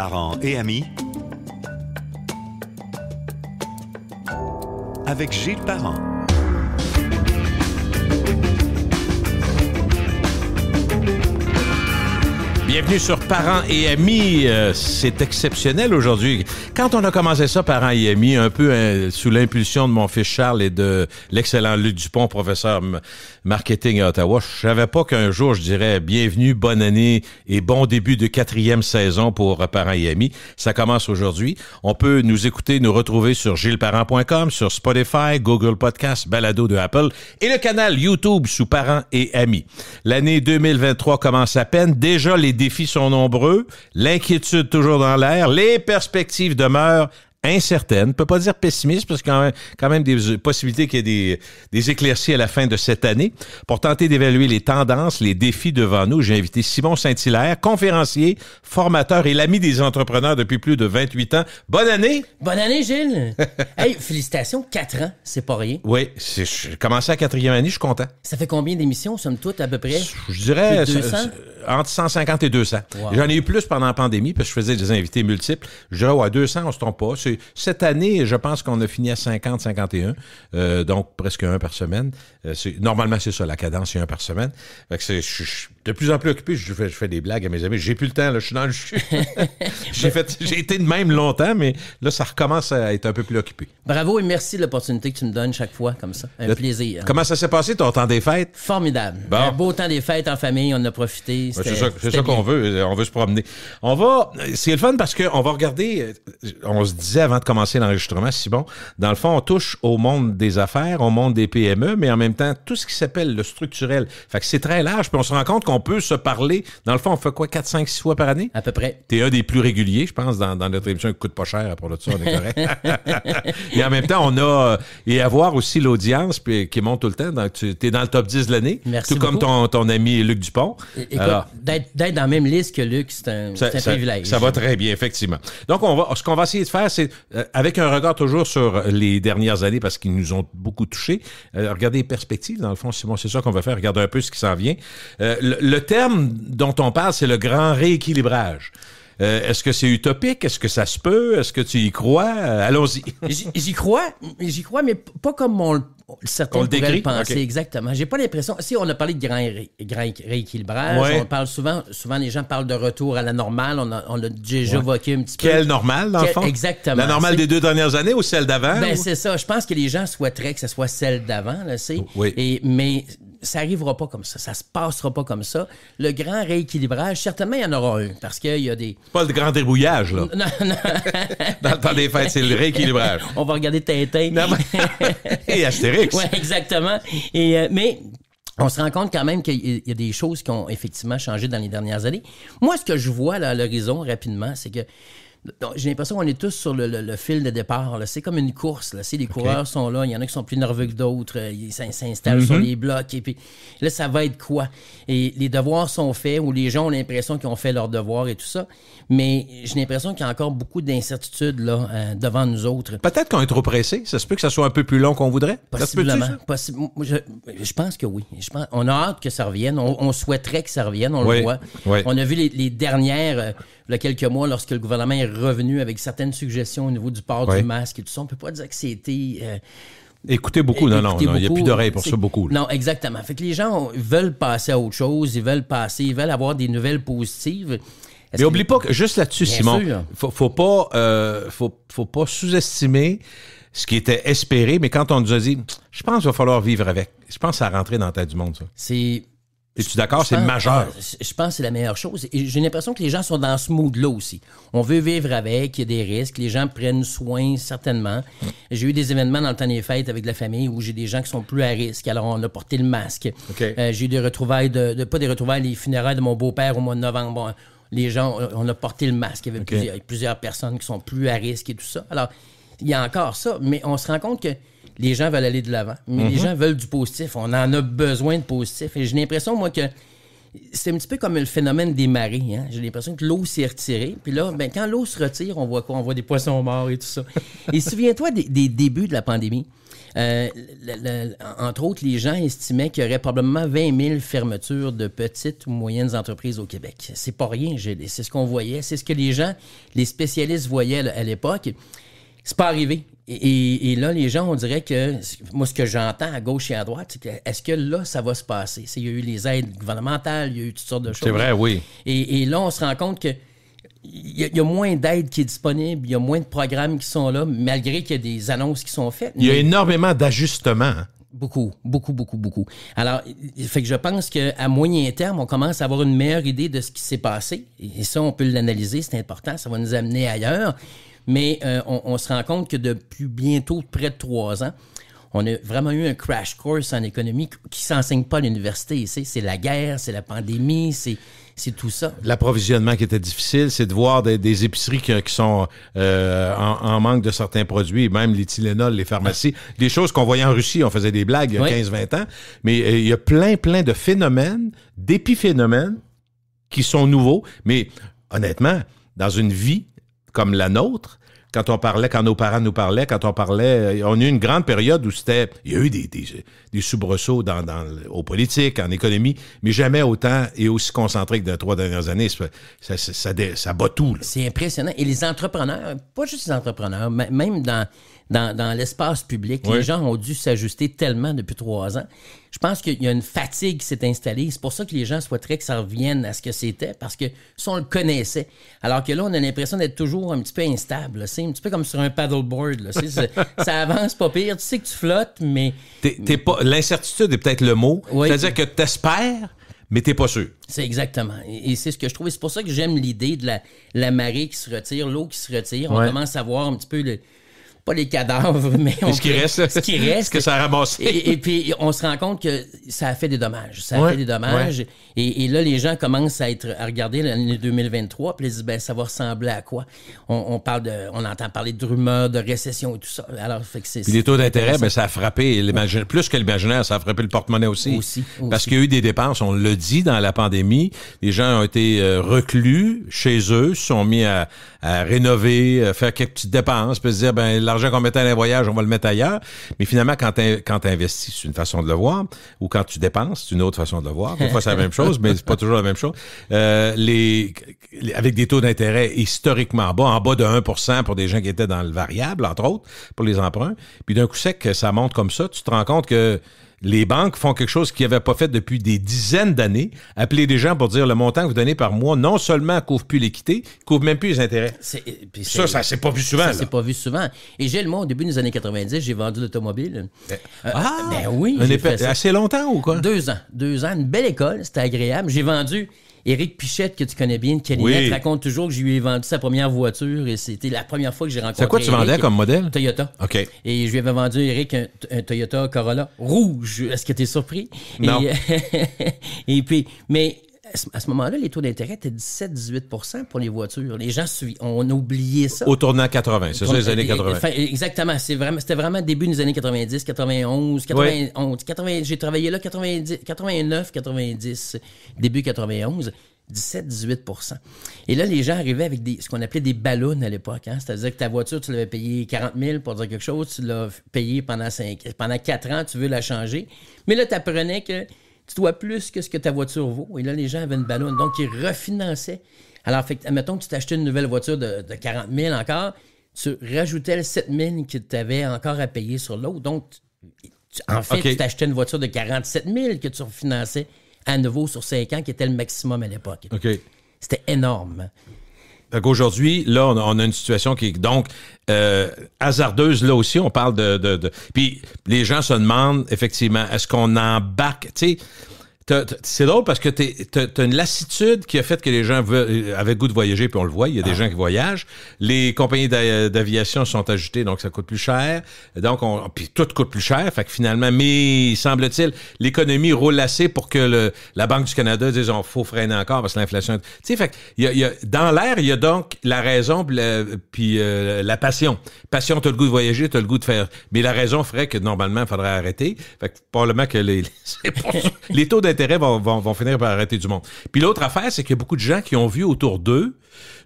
Parents et amis, avec Gilles Parent. Bienvenue sur Parents et Amis. C'est exceptionnel aujourd'hui. Quand on a commencé ça, Parents et Amis, un peu sous l'impulsion de mon fils Charles et de l'excellent Luc Dupont, professeur marketing à Ottawa, je savais pas qu'un jour je dirais bienvenue, bonne année et bon début de 4e saison pour Parents et Amis. Ça commence aujourd'hui. On peut nous écouter, nous retrouver sur gillesparent.com, sur Spotify, Google Podcasts, Balado de Apple et le canal YouTube sous Parents et Amis. L'année 2023 commence à peine. Déjà, les défis sont nombreux, l'inquiétude toujours dans l'air, les perspectives demeurent incertaines. On ne peut pas dire pessimiste parce qu'il y a quand même des possibilités qu'il y ait des éclaircies à la fin de cette année. Pour tenter d'évaluer les tendances, les défis devant nous, j'ai invité Simon Saint-Hilaire, conférencier, formateur et l'ami des entrepreneurs depuis plus de 28 ans. Bonne année! Bonne année, Gilles! Hey, félicitations, 4 ans, c'est pas rien. Oui, j'ai commencé à 4e année, je suis content. Ça fait combien d'émissions, somme toute, à peu près? Je dirais Plus de 200? Entre 150 et 200. Wow. J'en ai eu plus pendant la pandémie parce que je faisais des invités multiples. Je dirais, ouais, 200, on se trompe pas. Cette année, je pense qu'on a fini à 50, 51, donc presque un par semaine. Normalement, c'est ça, la cadence, c'est un par semaine. Fait que je suis de plus en plus occupé. Je fais des blagues à mes amis. J'ai plus le temps, là, je suis dans le jus. J'ai été de même longtemps, mais là, ça recommence à être un peu plus occupé. Bravo et merci de l'opportunité que tu me donnes chaque fois, comme ça. Un plaisir. Comment ça s'est passé, ton temps des fêtes? Formidable. Bon. Un beau temps des fêtes en famille, on en a profité. C'est ça qu'on veut. On veut se promener. C'est le fun parce qu'on va regarder, on se disait avant de commencer l'enregistrement, Simon, dans le fond, on touche au monde des affaires, au monde des PME, mais en même temps, tout ce qui s'appelle le structurel. Fait que c'est très large, puis on se rend compte qu'on peut se parler. Dans le fond, on fait quoi, 4, 5, 6 fois par année? À peu près. T'es un des plus réguliers, je pense, dans notre émission qui coûte pas cher, pour ça, on est correct. Et en même temps, on a, et avoir aussi l'audience puis, qui monte tout le temps. Donc, tu es dans le top 10 de l'année. Merci tout beaucoup. Comme ton ami Luc Dupont. Écoute, alors, d'être dans la même liste que Luc, c'est un privilège. Ça va très bien, effectivement. Donc, ce qu'on va essayer de faire, c'est, avec un regard toujours sur les dernières années, parce qu'ils nous ont beaucoup touchés, regarder les perspectives, dans le fond, Simon, c'est ça qu'on va faire, regarder un peu ce qui s'en vient. Le terme dont on parle, c'est le grand rééquilibrage. Est-ce que c'est utopique? Est-ce que ça se peut? Est-ce que tu y crois? Allons-y. J'y crois, mais pas comme certains pourraient le penser. Okay. Exactement. J'ai pas l'impression... Si on a parlé de grand rééquilibrage, ouais. On parle souvent les gens parlent de retour à la normale, on l'a déjà évoqué un petit peu. Quelle normale, dans le fond? Exactement. La normale des 2 dernières années ou celle d'avant? Ben, c'est ça. Je pense que les gens souhaiteraient que ce soit celle d'avant, là, c'est. Oui. Mais ça n'arrivera pas comme ça. Ça se passera pas comme ça. Le grand rééquilibrage, certainement, il y en aura un, parce qu'il y a des... C'est pas le grand débrouillage, là. Non. Dans le temps des fêtes, c'est le rééquilibrage. On va regarder Tintin. Et Astérix. Oui, exactement. Mais on se rend compte quand même qu'il y a des choses qui ont effectivement changé dans les dernières années. Moi, ce que je vois là, à l'horizon, rapidement, c'est que j'ai l'impression qu'on est tous sur le fil de départ. Là. C'est comme une course. Là. Les coureurs sont là. Il y en a qui sont plus nerveux que d'autres. Ils s'installent sur les blocs. Et puis là, ça va être quoi? Et les devoirs sont faits ou les gens ont l'impression qu'ils ont fait leurs devoirs et tout ça. Mais j'ai l'impression qu'il y a encore beaucoup d'incertitudes là, devant nous autres. Peut-être qu'on est trop pressé. Ça se peut que ça soit un peu plus long qu'on voudrait? Possiblement. Je pense que oui. On a hâte que ça revienne. On souhaiterait que ça revienne. On le voit. Oui. On a vu les dernières... il y a quelques mois, lorsque le gouvernement est revenu avec certaines suggestions au niveau du port du masque et tout ça, on ne peut pas dire que c'était... Écoutez beaucoup, non, il n'y a plus d'oreilles pour ça, beaucoup. Là. Non, exactement. Fait que les gens veulent passer à autre chose, ils veulent avoir des nouvelles positives. Mais oublie pas que, juste là-dessus, Simon, faut pas sous-estimer ce qui était espéré, mais quand on nous a dit, je pense qu'il va falloir vivre avec. Je pense que ça a rentré dans la tête du monde, ça. Es-tu d'accord? C'est majeur. Je pense que c'est la meilleure chose. Et j'ai l'impression que les gens sont dans ce mood-là aussi. On veut vivre avec, il y a des risques, les gens prennent soin, certainement. J'ai eu des événements dans le temps des fêtes avec la famille où j'ai des gens qui sont plus à risque, alors on a porté le masque. Okay. J'ai eu des retrouvailles, pas des retrouvailles, les funérailles de mon beau-père au mois de novembre. Bon, les gens, on a porté le masque. Il y avait plusieurs personnes qui sont plus à risque et tout ça. Alors, il y a encore ça, mais on se rend compte que les gens veulent aller de l'avant. Mais les gens veulent du positif. On en a besoin de positif. Et j'ai l'impression, moi, que c'est un petit peu comme le phénomène des marées. Hein? J'ai l'impression que l'eau s'est retirée. Puis là, quand l'eau se retire, on voit quoi? On voit des poissons morts et tout ça. Et souviens-toi des débuts de la pandémie. Entre autres, les gens estimaient qu'il y aurait probablement 20 000 fermetures de petites ou moyennes entreprises au Québec. C'est pas rien, c'est ce qu'on voyait, c'est ce que les spécialistes voyaient à l'époque. C'est pas arrivé. Et là, les gens, on dirait que, moi, ce que j'entends à gauche et à droite, c'est que, est-ce que là, ça va se passer? Il y a eu les aides gouvernementales, il y a eu toutes sortes de choses. C'est vrai, oui. Et là, on se rend compte que il y a moins d'aide qui est disponible, il y a moins de programmes qui sont là, malgré qu'il y a des annonces qui sont faites. Il y a énormément d'ajustements. Beaucoup. Alors, fait que je pense qu'à moyen terme, on commence à avoir une meilleure idée de ce qui s'est passé. Et ça, on peut l'analyser, c'est important, ça va nous amener ailleurs. Mais on se rend compte que depuis bientôt près de 3 ans, on a vraiment eu un crash course en économie qui ne s'enseigne pas à l'université. C'est la guerre, c'est la pandémie, c'est tout ça. L'approvisionnement qui était difficile, c'est de voir des épiceries qui sont en manque de certains produits, même les Tylenol, les pharmacies, des choses qu'on voyait en Russie, on faisait des blagues il y a 15-20 ans, mais il y a plein de phénomènes, d'épiphénomènes qui sont nouveaux, mais honnêtement, dans une vie comme la nôtre, quand nos parents nous parlaient, on a eu une grande période où il y a eu des soubresauts aux politiques, en économie, mais jamais autant et aussi concentré que dans les 3 dernières années. Ça bat tout, là. C'est impressionnant. Et les entrepreneurs, pas juste les entrepreneurs, même dans l'espace public, les gens ont dû s'ajuster tellement depuis 3 ans. Je pense qu'il y a une fatigue qui s'est installée. C'est pour ça que les gens souhaiteraient que ça revienne à ce que c'était, parce que ça, on le connaissait. Alors que là, on a l'impression d'être toujours un petit peu instable. C'est un petit peu comme sur un paddleboard. Là. Ça avance pas pire. Tu sais que tu flottes, mais... L'incertitude est peut-être le mot. Oui. C'est-à-dire que tu espères, mais t'es pas sûr. C'est exactement. Et c'est ce que je trouve. Et c'est pour ça que j'aime l'idée de la marée qui se retire, l'eau qui se retire. On commence à voir un petit peu pas les cadavres, mais ce qui reste. Ce que ça a ramassé. Et puis, on se rend compte que ça a fait des dommages. Ouais. Et là, les gens commencent à regarder l'année 2023, puis ils disent, ça va ressembler à quoi? On entend parler de rumeurs, de récession et tout ça. Alors, fait que puis les taux d'intérêt, ça a frappé plus que l'imaginaire, ça a frappé le porte-monnaie aussi. Parce qu'il y a eu des dépenses, on l'a dit dans la pandémie, les gens ont été reclus chez eux, se sont mis à rénover, faire quelques petites dépenses, puis se dire, l'argent qu'on mettait dans les voyages, on va le mettre ailleurs. Mais finalement, quand tu investis, c'est une façon de le voir. Ou quand tu dépenses, c'est une autre façon de le voir. Des fois, c'est la même chose, mais c'est pas toujours la même chose. Avec des taux d'intérêt historiquement bas, en bas de 1% pour des gens qui étaient dans le variable, entre autres, pour les emprunts. Puis d'un coup sec, ça monte comme ça. Tu te rends compte que les banques font quelque chose qu'ils n'avaient pas fait depuis des dizaines d'années. Appeler des gens pour dire le montant que vous donnez par mois, non seulement couvre plus l'équité, couvre même plus les intérêts. Ça s'est pas vu souvent. Ça s'est pas vu souvent. Et au début des années 90, j'ai vendu l'automobile. Oui. Assez longtemps ou quoi? 2 ans. 2 ans. Une belle école. C'était agréable. J'ai vendu... Éric Pichette, que tu connais bien, de Calinette, raconte toujours que je lui ai vendu sa première voiture et c'était la première fois que j'ai rencontré. C'est quoi tu vendais comme modèle? Toyota. OK. Et je lui avais vendu, Éric, un Toyota Corolla rouge. Est-ce que tu es surpris? Non. Et puis, mais à ce moment-là, les taux d'intérêt étaient 17-18% pour les voitures. Les gens, on a oublié ça. Au tournant 80, c'est ça, les années 80. Exactement. C'était vraiment début des années 90, 91, 91. J'ai travaillé là 89, 90, début 91. 17-18%. Et là, les gens arrivaient avec ce qu'on appelait des ballons à l'époque. C'est-à-dire que ta voiture, tu l'avais payée 40 000 pour dire quelque chose, tu l'as payée pendant 4 ans, tu veux la changer. Mais là, tu apprenais que tu dois plus que ce que ta voiture vaut. Et là, les gens avaient une ballonne. Donc, ils refinançaient. Alors, admettons que tu t'achetais une nouvelle voiture de 40 000 encore, tu rajoutais le 7 000 que tu avais encore à payer sur l'autre. Donc, tu t'achetais une voiture de 47 000 que tu refinançais à nouveau sur 5 ans, qui était le maximum à l'époque. OK. C'était énorme. Donc aujourd'hui, là, on a une situation qui est donc hasardeuse. Là aussi, on parle de... Puis les gens se demandent, effectivement, est-ce qu'on embarque... Tu sais, c'est drôle parce que t'as une lassitude qui a fait que les gens avaient le goût de voyager, puis on le voit, il y a des gens qui voyagent. Les compagnies d'aviation sont ajoutées, donc ça coûte plus cher. Donc, puis tout coûte plus cher. Fait que finalement, mais semble-t-il, l'économie roule assez pour que la Banque du Canada dise faut freiner encore parce que l'inflation... Tu sais, fait que dans l'air, il y a donc la raison puis la passion. Passion, t'as le goût de voyager, t'as le goût de faire... Mais la raison ferait que normalement, il faudrait arrêter. Fait que probablement que les taux d'intérêt vont finir par arrêter du monde. Puis l'autre affaire, c'est qu'il y a beaucoup de gens qui ont vu autour d'eux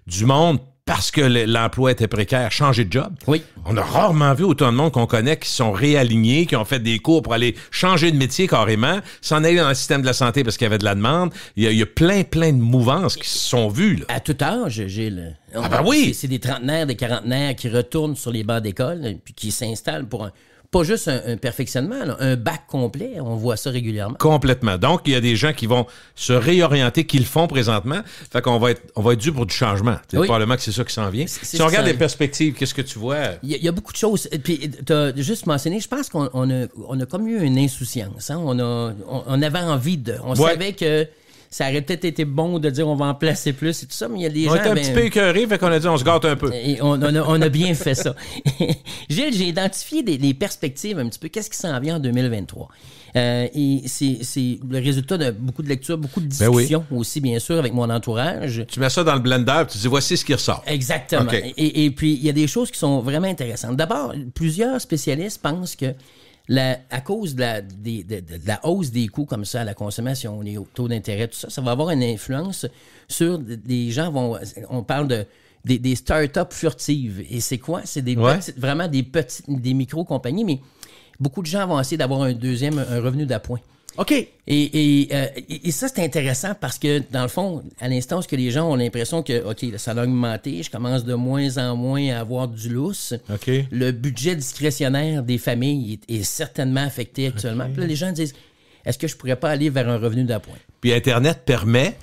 du monde parce que l'emploi était précaire, changer de job. Oui. On a rarement vu autant de monde qu'on connaît qui sont réalignés, qui ont fait des cours pour aller changer de métier carrément, s'en aller dans le système de la santé parce qu'il y avait de la demande. Il y a plein de mouvances qui se sont vues, là. À tout âge, Gilles. Ah ben oui! C'est des trentenaires, des quarantenaires qui retournent sur les bancs d'école puis qui s'installent pour pas juste un perfectionnement, là, un bac complet. On voit ça régulièrement. Complètement. Donc, il y a des gens qui vont se réorienter, qui le font présentement. Fait qu'on va être dû pour du changement. Oui. Probablement que c'est ça qui s'en vient. Si on regarde les perspectives, qu'est-ce que tu vois? Il y a beaucoup de choses. Puis, tu as juste mentionné, je pense qu'on a comme eu une insouciance. Hein? On avait envie de... On savait que ça aurait peut-être été bon de dire on va en placer plus et tout ça, mais il y a des gens... On était un petit peu écœurés, fait qu'on a dit on se gâte un peu. Et on a bien fait ça. Gilles, j'ai identifié des perspectives un petit peu. Qu'est-ce qui s'en vient en 2023? Et c'est le résultat de beaucoup de lectures, beaucoup de discussions aussi, bien sûr, avec mon entourage. Tu mets ça dans le blender, tu dis voici ce qui ressort. Exactement. Okay. Et puis, il y a des choses qui sont vraiment intéressantes. D'abord, plusieurs spécialistes pensent que à cause de la hausse des coûts comme ça à la consommation, les taux d'intérêt, tout ça, ça va avoir une influence sur des gens on parle des start-up furtives. Et c'est quoi? C'est vraiment des micro-compagnies, mais beaucoup de gens vont essayer d'avoir un revenu d'appoint. OK. Et ça, c'est intéressant parce que, dans le fond, à l'instant où les gens ont l'impression que, OK, là, ça a augmenté, je commence de moins en moins à avoir du lousse. OK. Le budget discrétionnaire des familles est certainement affecté actuellement. Puis là, les gens disent, est-ce que je pourrais pas aller vers un revenu d'appoint? Puis Internet permet...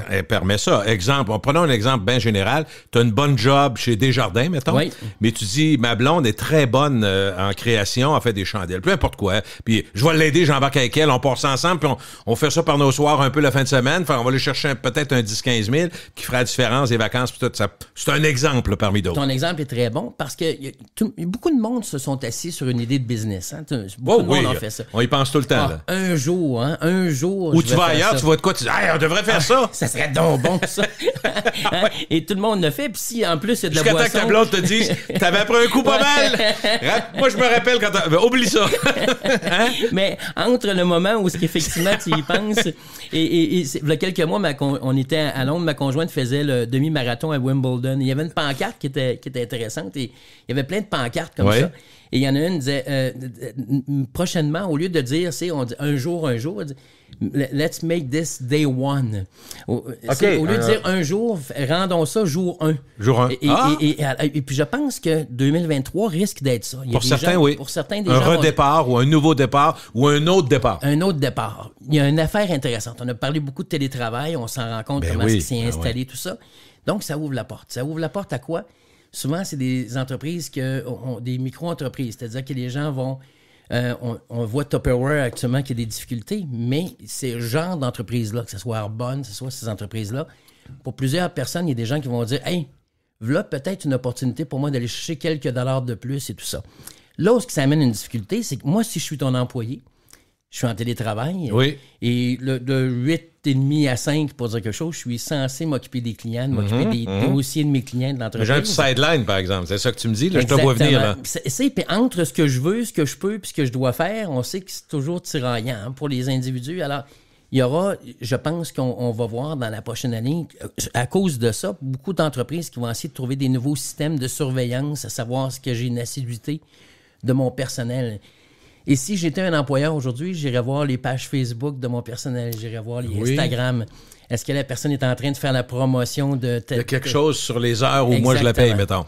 Elle permet ça. Exemple, prenons un exemple bien général. Tu as une bonne job chez Desjardins, mettons, oui. Mais tu dis, ma blonde est très bonne en création, elle fait des chandelles, peu importe quoi. Puis je vais l'aider, j'embarque avec elle, on passe ensemble, puis on fait ça par nos soirs un peu la fin de semaine. Enfin, on va aller chercher peut-être un 10-15 000 qui fera la différence des vacances. Puis tout ça. C'est un exemple là, parmi d'autres. Ton exemple est très bon parce que beaucoup de monde se sont assis sur une idée de business. Hein? Beaucoup de monde en fait ça. On y pense tout le temps. Là. Un jour. Ou tu vas ailleurs, tu vois de quoi, tu dis, hey, on devrait faire ça. Ça serait donc bon, ça. Hein? Et tout le monde le fait. Puis si, en plus, il y a de la boisson... Jusqu'à temps que ta blonde te dise, t'avais pris un coup pas mal. Moi, je me rappelle quand oublie ça. Hein? Mais entre le moment où effectivement tu y penses... Et il y a quelques mois, on était à Londres, ma conjointe faisait le demi-marathon à Wimbledon. Il y avait une pancarte qui était intéressante. Et il y avait plein de pancartes comme ça. Et il y en a une qui disait, prochainement, au lieu de dire, on dit un jour, on dit, let's make this day one. Okay. Au lieu de dire un jour, rendons ça jour 1. Jour 1. Et puis je pense que 2023 risque d'être ça. Pour certains, oui. Pour certains, des gens. Un redépart ou un nouveau départ ou un autre départ. Un autre départ. Il y a une affaire intéressante. On a parlé beaucoup de télétravail. On s'en rend compte comment ça s'est installé, tout ça. Donc, ça ouvre la porte. Ça ouvre la porte à quoi? Souvent, c'est des entreprises des micro-entreprises. C'est-à-dire que les gens vont... on voit Tupperware actuellement qui a des difficultés, mais ces genres d'entreprises-là, que ce soit Arbonne, que ce soit ces entreprises-là, pour plusieurs personnes, il y a des gens qui vont dire « Hey, voilà peut-être une opportunité pour moi d'aller chercher quelques dollars de plus et tout ça. » Là où ça amène une difficulté, c'est que moi, si je suis ton employé, je suis en télétravail. Oui. Et de 8h30 à 5, pour dire quelque chose, je suis censé m'occuper des clients, m'occuper des dossiers de mes clients de l'entreprise. J'ai un petit sideline, par exemple. C'est ça que tu me dis? Là, je te vois venir. Là. Puis entre ce que je veux, ce que je peux puis ce que je dois faire, on sait que c'est toujours tiraillant pour les individus. Alors, il y aura, je pense qu'on va voir dans la prochaine année, à cause de ça, beaucoup d'entreprises qui vont essayer de trouver des nouveaux systèmes de surveillance, à savoir ce que j'ai une assiduité de mon personnel. Et si j'étais un employeur aujourd'hui, j'irais voir les pages Facebook de mon personnel, j'irais voir les Instagram. Est-ce que la personne est en train de faire la promotion de quelque chose sur les heures où moi je la paye, mettons.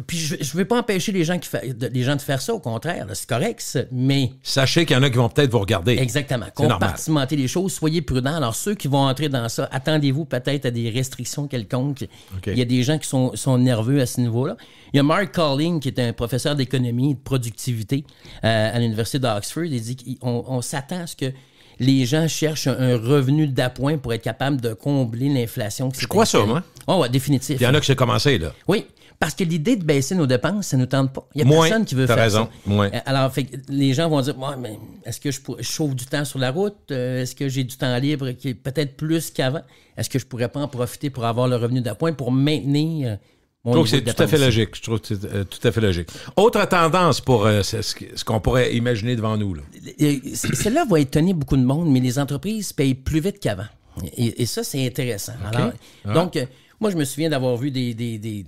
Puis je ne vais pas empêcher les gens de faire ça, au contraire, là, c'est correct, mais... Sachez qu'il y en a qui vont peut-être vous regarder. Exactement. Compartimenter les choses, soyez prudents. Alors, ceux qui vont entrer dans ça, attendez-vous peut-être à des restrictions quelconques. Okay. Il y a des gens qui sont nerveux à ce niveau-là. Il y a Mark Colling, qui est un professeur d'économie et de productivité à l'Université d'Oxford. Il dit qu'on s'attend à ce que les gens cherchent un revenu d'appoint pour être capable de combler l'inflation. Je crois ça, moi. Oh, ouais, définitif. Il y en a qui s'est commencé, là. Oui. Parce que l'idée de baisser nos dépenses, ça ne nous tente pas. Il n'y a personne qui veut faire ça. Moins. Alors, les gens vont dire, mais est-ce que je sauve du temps sur la route? Est-ce que j'ai du temps libre qui est peut-être plus qu'avant? Est-ce que je ne pourrais pas en profiter pour avoir le revenu d'appoint pour maintenir mon niveau de dépense? C'est tout à fait logique. Je trouve que c'est tout à fait logique. Autre tendance pour ce qu'on pourrait imaginer devant nous. Là. Celle-là va étonner beaucoup de monde, mais les entreprises payent plus vite qu'avant. Et ça, c'est intéressant. Alors, donc, moi, je me souviens d'avoir vu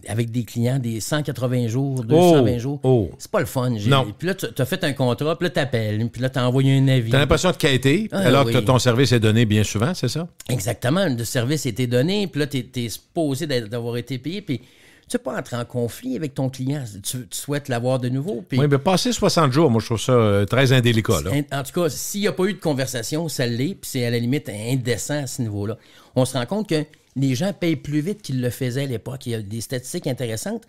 avec des clients des 180 jours, 220 jours. C'est pas le fun. Non. Puis là, tu as fait un contrat, puis là, tu appelles, puis là, tu as envoyé un avis. Tu as l'impression de quêter, alors que ton service est donné bien souvent, c'est ça? Exactement. Le service a été donné, puis là, tu es supposé d'avoir été payé, puis tu ne peux pas entrer en conflit avec ton client. Tu souhaites l'avoir de nouveau. Puis... Oui, mais passer 60 jours, moi, je trouve ça très indélicat. Là. En tout cas, s'il n'y a pas eu de conversation, ça l'est, puis c'est à la limite indécent à ce niveau-là. On se rend compte que les gens payent plus vite qu'ils le faisaient à l'époque. Il y a des statistiques intéressantes.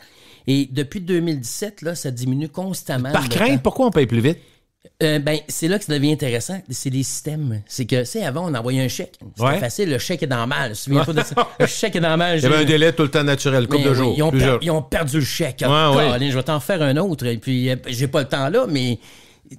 Et depuis 2017, là, ça diminue constamment. Par crainte, pourquoi on paye plus vite? C'est là que ça devient intéressant. C'est les systèmes. C'est que, tu sais, avant, on envoyait un chèque. C'était facile. Le chèque est dans le mal. Souviens-toi de ça. Le chèque est dans le mal. Il y avait un délai tout le temps naturel, couple de jours. Ils ont perdu le chèque. Je vais t'en faire un autre. Et puis, j'ai pas le temps là, mais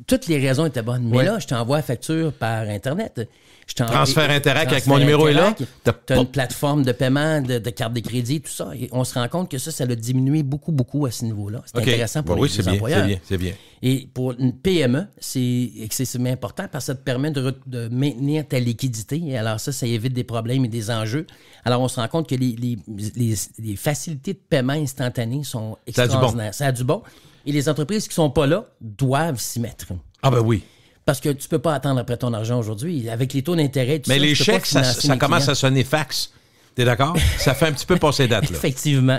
toutes les raisons étaient bonnes. Mais là, je t'envoie la facture par Internet. Transfert Interact avec mon numéro est là. Tu as une plateforme de paiement, de carte de crédit, tout ça. Et on se rend compte que ça a diminué beaucoup à ce niveau-là. C'est intéressant pour les employeurs. C'est bien. Et pour une PME, c'est excessivement important parce que ça te permet de maintenir ta liquidité. Et alors ça évite des problèmes et des enjeux. Alors on se rend compte que les facilités de paiement instantanées sont extraordinaires. Ça a du bon. Et les entreprises qui ne sont pas là doivent s'y mettre. Ah ben oui. Parce que tu ne peux pas attendre après ton argent aujourd'hui. Avec les taux d'intérêt, mais les chèques, ça commence à sonner fax. T'es d'accord? Ça fait un petit peu passer date, là.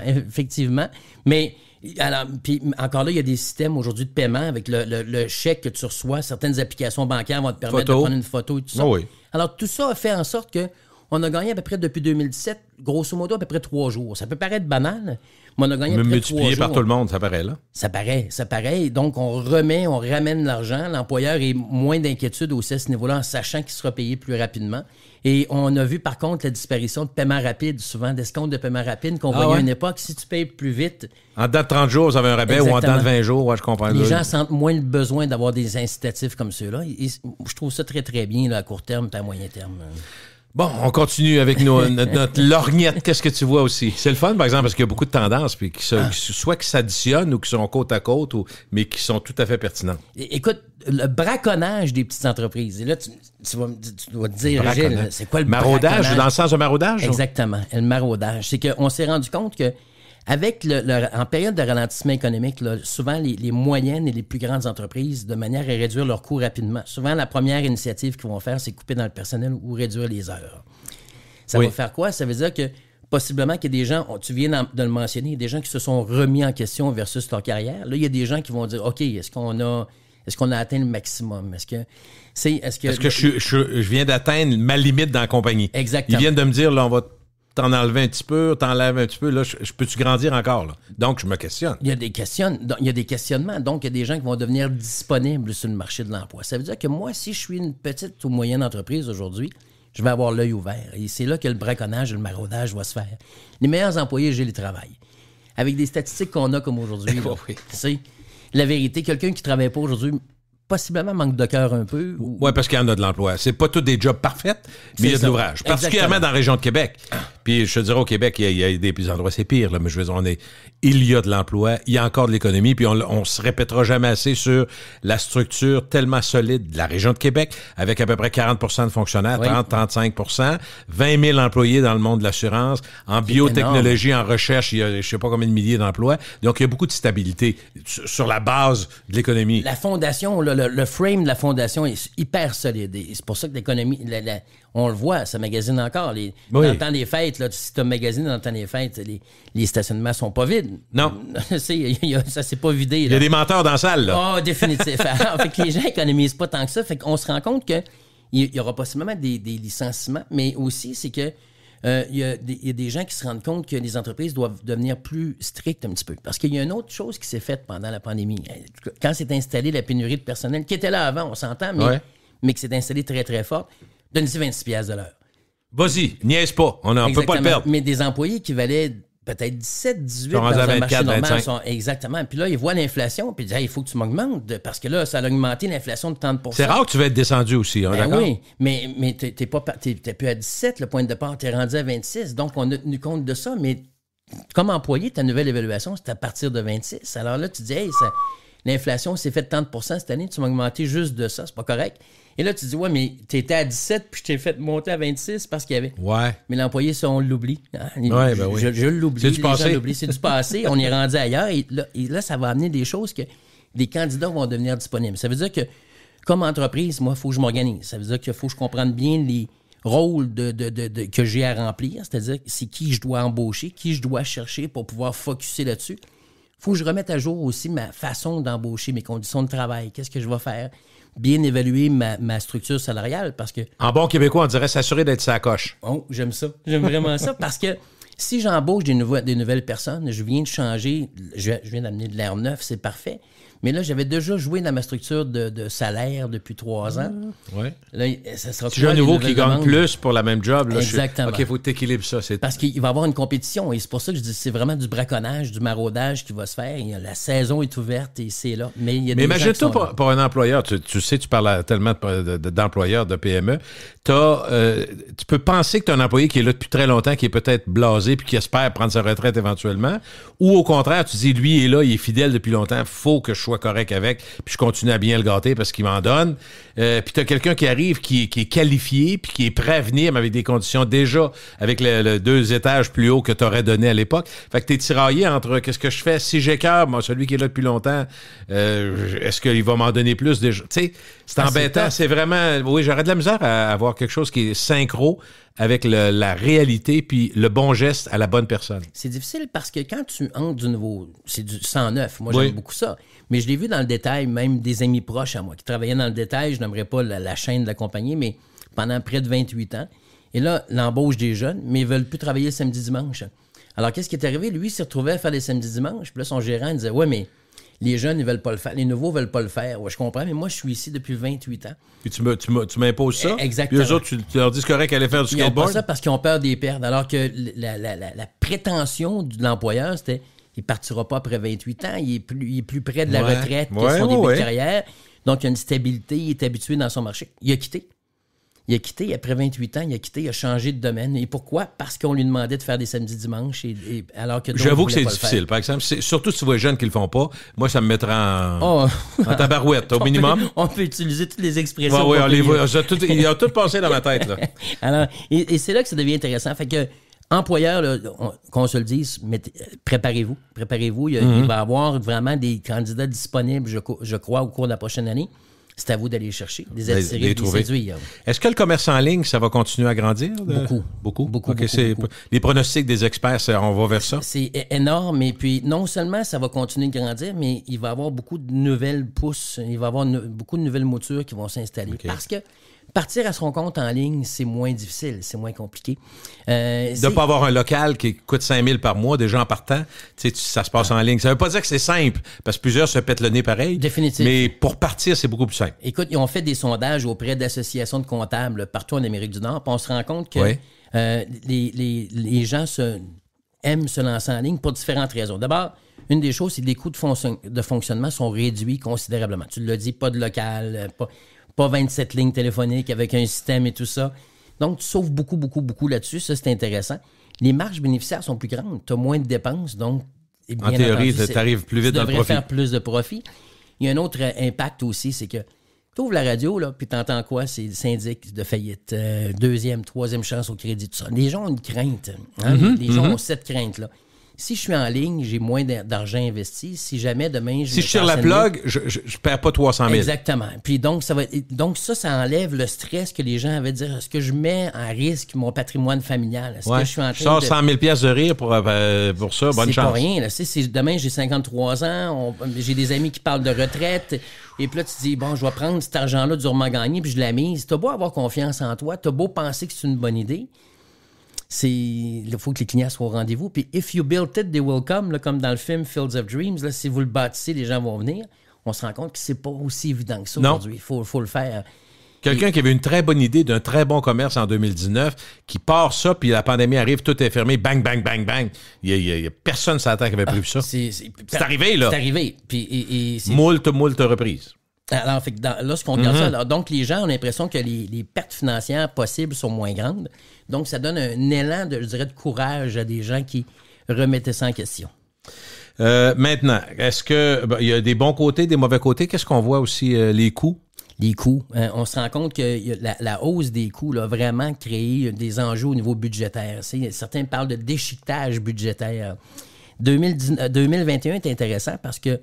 Effectivement. Mais, alors, puis encore là, il y a des systèmes aujourd'hui de paiement avec le chèque que tu reçois. Certaines applications bancaires vont te permettre de prendre une photo et tout ça. Oh oui. Alors, tout ça a fait en sorte que on a gagné à peu près depuis 2017, grosso modo, à peu près 3 jours. Ça peut paraître banal, mais on a gagné à peu près 3 jours. Multiplié par tout le monde, ça paraît, là. Ça paraît. Donc, on ramène l'argent. L'employeur est moins d'inquiétude aussi à ce niveau-là, en sachant qu'il sera payé plus rapidement. Et on a vu, par contre, la disparition de paiement rapide, souvent d'escompte de paiement rapide qu'on voyait à une époque. Si tu payes plus vite... En dedans de 30 jours, vous avez un rabais, ou en dedans de 20 jours, je comprends. Les gens sentent moins le besoin d'avoir des incitatifs comme ceux-là. Et je trouve ça très, très bien là, à court terme et à moyen terme. Bon, on continue avec notre lorgnette. Qu'est-ce que tu vois aussi? C'est le fun, par exemple, parce qu'il y a beaucoup de tendances, puis soit qui s'additionnent ou qui sont côte à côte, mais qui sont tout à fait pertinentes. Écoute, le braconnage des petites entreprises. Et là, tu dois te dire, Gilles, c'est quoi le maraudage? braconnage? Dans le sens de maraudage? Exactement, le maraudage. C'est qu'on s'est rendu compte que en période de ralentissement économique, là, souvent les moyennes et les plus grandes entreprises, de manière à réduire leurs coûts rapidement, souvent la première initiative qu'ils vont faire, c'est couper dans le personnel ou réduire les heures. Ça va faire quoi? Ça veut dire que possiblement qu'il y a des gens, tu viens de le mentionner, il y a des gens qui se sont remis en question versus leur carrière. Là, il y a des gens qui vont dire, OK, est-ce qu'on a atteint le maximum? Est-ce que je viens d'atteindre ma limite dans la compagnie? Exactement. Ils viennent de me dire, là, on va t'en enlever un petit peu, t'enlèves un petit peu, là, je peux-tu grandir encore, là? Donc, je me questionne. Il y a des questionnements. Donc, il y a des gens qui vont devenir disponibles sur le marché de l'emploi. Ça veut dire que moi, si je suis une petite ou moyenne entreprise aujourd'hui, je vais avoir l'œil ouvert. Et c'est là que le braconnage et le maraudage va se faire. Les meilleurs employés, j'ai les travail. Avec des statistiques qu'on a comme aujourd'hui, c'est la vérité. Quelqu'un qui ne travaille pas aujourd'hui, possiblement manque de cœur un peu. Oui, parce qu'il y en a de l'emploi. C'est pas tous des jobs parfaits, mais il y a de l'ouvrage. Particulièrement dans la région de Québec. Puis je te dirais, au Québec, il y a des endroits, c'est pire, là, mais je veux dire, il y a de l'emploi, il y a encore de l'économie, puis on se répétera jamais assez sur la structure tellement solide de la région de Québec, avec à peu près 40 de fonctionnaires, 30-35 20 000 employés dans le monde de l'assurance, en biotechnologie, en recherche, il y a je sais pas combien de milliers d'emplois. Donc, il y a beaucoup de stabilité sur la base de l'économie. La fondation, le frame de la fondation est hyper solide. Et c'est pour ça que l'économie... on le voit, ça magasine encore. Dans le temps des fêtes, là, si tu as magasiné dans le temps des fêtes, les stationnements sont pas vides. Non. Ça s'est pas vidé. Il y a des menteurs dans la salle. Là. Oh, définitivement. Fait que les gens économisent pas tant que ça. Fait qu'on se rend compte qu'il y aura possiblement des licenciements, mais aussi, c'est que il y a des gens qui se rendent compte que les entreprises doivent devenir plus strictes un petit peu. Parce qu'il y a une autre chose qui s'est faite pendant la pandémie. Quand s'est installée la pénurie de personnel, qui était là avant, on s'entend, mais qui s'est installée très, très forte, donnez-y 26$ de l'heure. Vas-y, niaise pas. On ne peut pas le perdre. Mais des employés qui valaient peut-être 17, 18 dans un marché normal. Exactement. Puis là, ils voient l'inflation, puis ils disent, il faut que tu m'augmentes, parce que là, ça a augmenté l'inflation de 30%. C'est rare que tu vas être descendu aussi, d'accord? Oui, mais t'es plus à 17, le point de départ, t'es rendu à 26. Donc, on a tenu compte de ça, mais comme employé, ta nouvelle évaluation, c'est à partir de 26. Alors là, tu dis, l'inflation s'est faite de 30% cette année, tu m'as augmenté juste de ça, c'est pas correct. Et là, tu dis, ouais, mais tu étais à 17 puis je t'ai fait monter à 26 parce qu'il y avait. Ouais. Mais l'employé, ça, on l'oublie. Ouais, ben oui. Je l'oublie. C'est du passé. C'est du passé. On est rendu ailleurs. Et là, ça va amener des choses que des candidats vont devenir disponibles. Ça veut dire que, comme entreprise, moi, il faut que je m'organise. Ça veut dire qu'il faut que je comprenne bien les rôles que j'ai à remplir. C'est-à-dire, c'est qui je dois embaucher, qui je dois chercher pour pouvoir focusser là-dessus. Il faut que je remette à jour aussi ma façon d'embaucher, mes conditions de travail. Qu'est-ce que je vais faire? Bien évaluer ma structure salariale parce que... En bon québécois, on dirait s'assurer d'être sa coche. Oh, j'aime ça. J'aime vraiment ça parce que si j'embauche des nouvelles personnes, je viens de changer, je viens d'amener de l'air neuf, c'est parfait. Mais là, j'avais déjà joué dans ma structure de salaire depuis 3 ans. Ouais. Là, ça sera Si j'ai un nouveau qui gagne demandes. plus pour la même job, là, Exactement. OK, il faut que tu équilibres ça. Parce qu'il va y avoir une compétition et c'est pour ça que je dis c'est vraiment du braconnage, du maraudage qui va se faire. La saison est ouverte et c'est là. Mais il y a des gens qui imagine-toi sont là. pour un employeur, tu sais, tu parles tellement d'employeurs, de PME, tu peux penser que tu as un employé qui est là depuis très longtemps, qui est peut-être blasé puis qui espère prendre sa retraite éventuellement, ou au contraire, tu dis, lui il est là, il est fidèle depuis longtemps, faut que je sois correct avec, puis je continue à bien le gâter parce qu'il m'en donne. Puis tu as quelqu'un qui arrive, qui est qualifié, puis qui est prêt à venir, mais avec des conditions déjà, avec le 2 étages plus haut que tu aurais donné à l'époque. Fait que tu es tiraillé entre qu'est-ce que je fais si j'écœure, moi, celui qui est là depuis longtemps, est-ce qu'il va m'en donner plus déjà? Tu sais, c'est embêtant. C'est vraiment... Oui, j'aurais de la misère à avoir quelque chose qui est synchro avec la réalité puis le bon geste à la bonne personne. C'est difficile parce que quand tu entres du nouveau, c'est du 109. Moi, Oui. j'aime beaucoup ça. Mais je l'ai vu dans le détail, même des amis proches à moi qui travaillaient dans le détail. Je n'aimerais pas la chaîne de la compagnie, mais pendant près de 28 ans. Et là, l'embauche des jeunes, mais ils ne veulent plus travailler le samedi-dimanche. Alors, qu'est-ce qui est arrivé? Lui, il s'est retrouvé à faire les samedis-dimanches. Puis là, son gérant disait, ouais, mais les jeunes, ils veulent pas le faire. Les nouveaux veulent pas le faire. Ouais, je comprends, mais moi, je suis ici depuis 28 ans. Puis tu m'imposes ça. Exactement. Puis eux autres, tu leur dis c'est correct qu'elle allait faire du Ils n'ont pas skateboard. ça parce qu'ils ont peur des pertes. Alors que la prétention de l'employeur, c'était il partira pas après 28 ans, il est plus près de la Ouais. retraite que Ouais, son début ouais. de carrière. Donc, il y a une stabilité, il est habitué dans son marché. Il a quitté. Après 28 ans, il a changé de domaine. Et pourquoi? Parce qu'on lui demandait de faire des samedis-dimanches, alors que d'autres J'avoue que voulaient c'est pas le difficile, faire. par exemple. Surtout si tu vois les jeunes qui le font pas. Moi, ça me mettra en tabarouette, au minimum. On peut utiliser toutes les expressions. Ouais, qu'on on les peut voit. Ils ont tout passé dans ma tête, là. Alors, et c'est là que ça devient intéressant. Fait que, employeurs, là, qu'on se le dise, préparez-vous. Préparez-vous. Il va y avoir vraiment des candidats disponibles, je crois, au cours de la prochaine année. C'est à vous d'aller les chercher, des attirer, les des trouver. séduire. Est-ce que le commerce en ligne, ça va continuer à grandir? Beaucoup. Beaucoup? Beaucoup, OK, beaucoup, beaucoup. Les pronostics des experts, on va vers ça? C'est énorme. Et puis, non seulement ça va continuer de grandir, mais il va y avoir beaucoup de nouvelles pousses. Il va y avoir beaucoup de nouvelles moutures qui vont s'installer. OK. Parce que partir à son compte en ligne, c'est moins difficile, c'est moins compliqué. De ne pas avoir un local qui coûte 5 000 par mois, déjà en partant, tu sais, ça se passe en ligne. Ça ne veut pas dire que c'est simple, parce que plusieurs se pètent le nez pareil. Définitif. Mais pour partir, c'est beaucoup plus simple. Écoute, ils ont fait des sondages auprès d'associations de comptables partout en Amérique du Nord, puis on se rend compte que Oui. les gens aiment se lancer en ligne pour différentes raisons. D'abord, une des choses, c'est que les coûts de fonctionnement sont réduits considérablement. Tu l'as dit, pas de local, pas 27 lignes téléphoniques avec un système et tout ça. Donc, tu sauves beaucoup, beaucoup, beaucoup là-dessus. Ça, c'est intéressant. Les marges bénéficiaires sont plus grandes. Tu as moins de dépenses, donc... En théorie, tu arrives plus vite dans le Tu devrais profit. faire plus de profit. Il y a un autre impact aussi, c'est que tu ouvres la radio, là, puis tu entends quoi? C'est le syndic de faillite, deuxième, troisième chance au crédit, tout ça. Les gens ont une crainte. Hein? Les gens ont cette crainte-là. Si je suis en ligne, j'ai moins d'argent investi. Si jamais demain... Si je tire la plug, je ne perds pas 300 000. Exactement. Puis donc, ça enlève le stress que les gens avaient de dire, est-ce que je mets en risque mon patrimoine familial? Est-ce que je suis en train Je sors de... 100 000 piastres de rire pour ça. Bonne C'est chance. pas rien. Là. Demain, j'ai 53 ans. J'ai des amis qui parlent de retraite. Et puis là, tu te dis, bon, je vais prendre cet argent-là durement gagné puis je la mise. T'as beau avoir confiance en toi. T'as beau penser que c'est une bonne idée. Il faut que les clients soient au rendez-vous. Puis, if you build it, they will come, là, comme dans le film Fields of Dreams. Là, si vous le bâtissez, les gens vont venir. On se rend compte que c'est pas aussi évident que ça Non. aujourd'hui. Il faut le faire. Quelqu'un qui avait une très bonne idée d'un très bon commerce en 2019, qui part ça, puis la pandémie arrive, tout est fermé, bang, bang, bang, bang. Il y a personne sur la terre qui avait prévu ça. C'est arrivé, là. C'est arrivé. Puis, c'est Moult reprises. Alors, fait que lorsqu'on regarde ça, alors, donc les gens ont l'impression que les pertes financières possibles sont moins grandes. Donc, ça donne un élan, je dirais, de courage à des gens qui remettaient ça en question. Maintenant, est-ce que il y a des bons côtés, des mauvais côtés? Qu'est-ce qu'on voit aussi, les coûts? les coûts. On se rend compte que la hausse des coûts là, a vraiment créé des enjeux au niveau budgétaire. Certains parlent de déchiquetage budgétaire. 2021 est intéressant parce que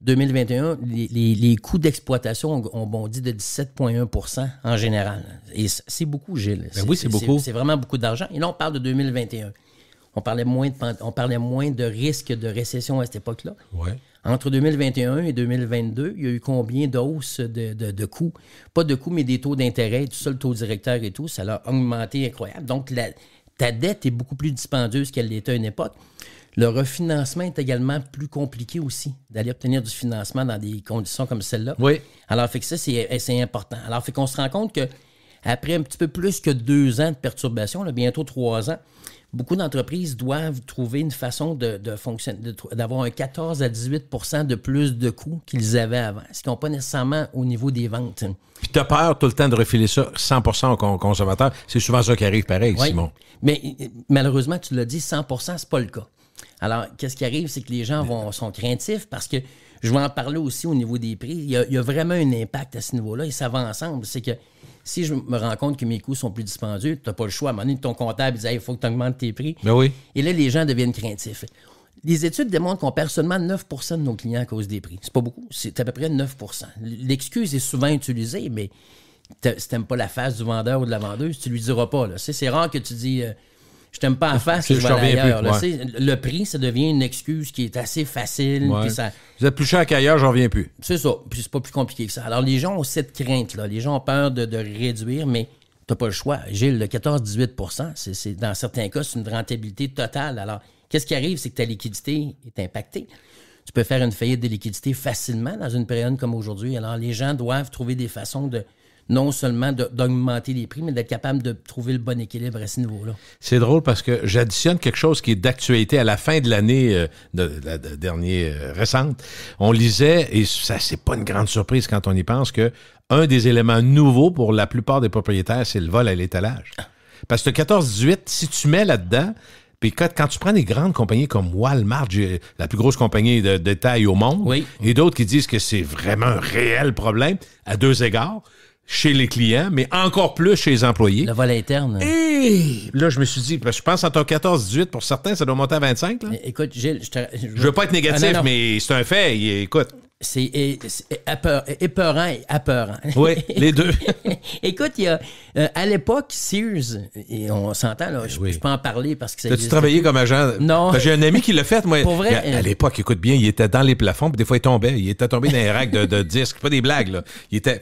2021, les coûts d'exploitation ont bondi de 17,1 % en général. Et c'est beaucoup, Gilles. Oui, c'est beaucoup. C'est vraiment beaucoup d'argent. Et là, on parle de 2021. On parlait moins de risque de récession à cette époque-là. Ouais. Entre 2021 et 2022, il y a eu combien d'hausses de coûts? Pas de coûts, mais des taux d'intérêt, tout ça, le taux directeur et tout, ça a augmenté incroyable. Donc, ta dette est beaucoup plus dispendieuse qu'elle l'était à une époque. Le refinancement est également plus compliqué aussi, d'aller obtenir du financement dans des conditions comme celle-là. Oui. Alors, fait que ça, c'est important. Alors, fait qu'on se rend compte qu'après un petit peu plus que 2 ans de perturbation, là, bientôt 3 ans, beaucoup d'entreprises doivent trouver une façon de fonctionner, d'avoir un 14 à 18 % de plus de coûts qu'ils avaient avant, ce qu'ils n'ont pas nécessairement au niveau des ventes. Puis tu as peur tout le temps de refiler ça 100 % aux consommateurs. C'est souvent ça qui arrive pareil, Oui. Simon. Mais malheureusement, tu l'as dit, 100 % c'est pas le cas. Alors, qu'est-ce qui arrive, c'est que les gens sont craintifs parce que, je vais en parler aussi au niveau des prix, il y a vraiment un impact à ce niveau-là et ça va ensemble. C'est que si je me rends compte que mes coûts sont plus dispendieux, tu n'as pas le choix. À un moment donné, ton comptable dit « il faut que tu augmentes tes prix ». Ben oui. Et là, les gens deviennent craintifs. Les études démontrent qu'on perd seulement 9 % de nos clients à cause des prix. C'est pas beaucoup, c'est à peu près 9 %. L'excuse est souvent utilisée, mais si tu n'aimes pas la face du vendeur ou de la vendeuse, tu lui diras pas. Là. C'est rare que tu dis je t'aime pas en face, je vais aller ailleurs. Là, le prix, ça devient une excuse qui est assez facile. Ouais. Puis ça, vous êtes plus cher qu'ailleurs, j'en reviens plus. c'est ça. Puis c'est pas plus compliqué que ça. Alors, les gens ont cette crainte-là. Les gens ont peur de réduire, mais t'as pas le choix. Gilles, le 14-18 %, c'est, dans certains cas, c'est une rentabilité totale. Alors, qu'est-ce qui arrive? C'est que ta liquidité est impactée. Tu peux faire une faillite de liquidité facilement dans une période comme aujourd'hui. Alors, les gens doivent trouver des façons de non seulement d'augmenter les prix, mais d'être capable de trouver le bon équilibre à ce niveau-là. C'est drôle parce que j'additionne quelque chose qui est d'actualité à la fin de l'année dernière récente. On lisait, et ça, c'est pas une grande surprise quand on y pense, que un des éléments nouveaux pour la plupart des propriétaires, c'est le vol à l'étalage. Parce que 14-18, si tu mets là-dedans, puis quand tu prends des grandes compagnies comme Walmart, la plus grosse compagnie de détail au monde, oui, et d'autres qui disent que c'est vraiment un réel problème, à 2 égards, chez les clients, mais encore plus chez les employés. Le vol interne. Et là, je me suis dit, je pense entre 14-18, pour certains, ça doit monter à 25. Là. Écoute, Gilles, je veux pas être négatif, non. mais c'est un fait. Écoute. C'est épeurant et apeurant. Oui, les deux. Écoute, il y a, à l'époque, Sears, et on s'entend, là, je peux en parler parce que ça As-tu travaillé comme agent? Non. J'ai un ami qui l'a fait, moi. Pour vrai? À l'époque, écoute bien, il était dans les plafonds, puis des fois, il tombait. Il était tombé dans les racks de disques. Pas des blagues, là.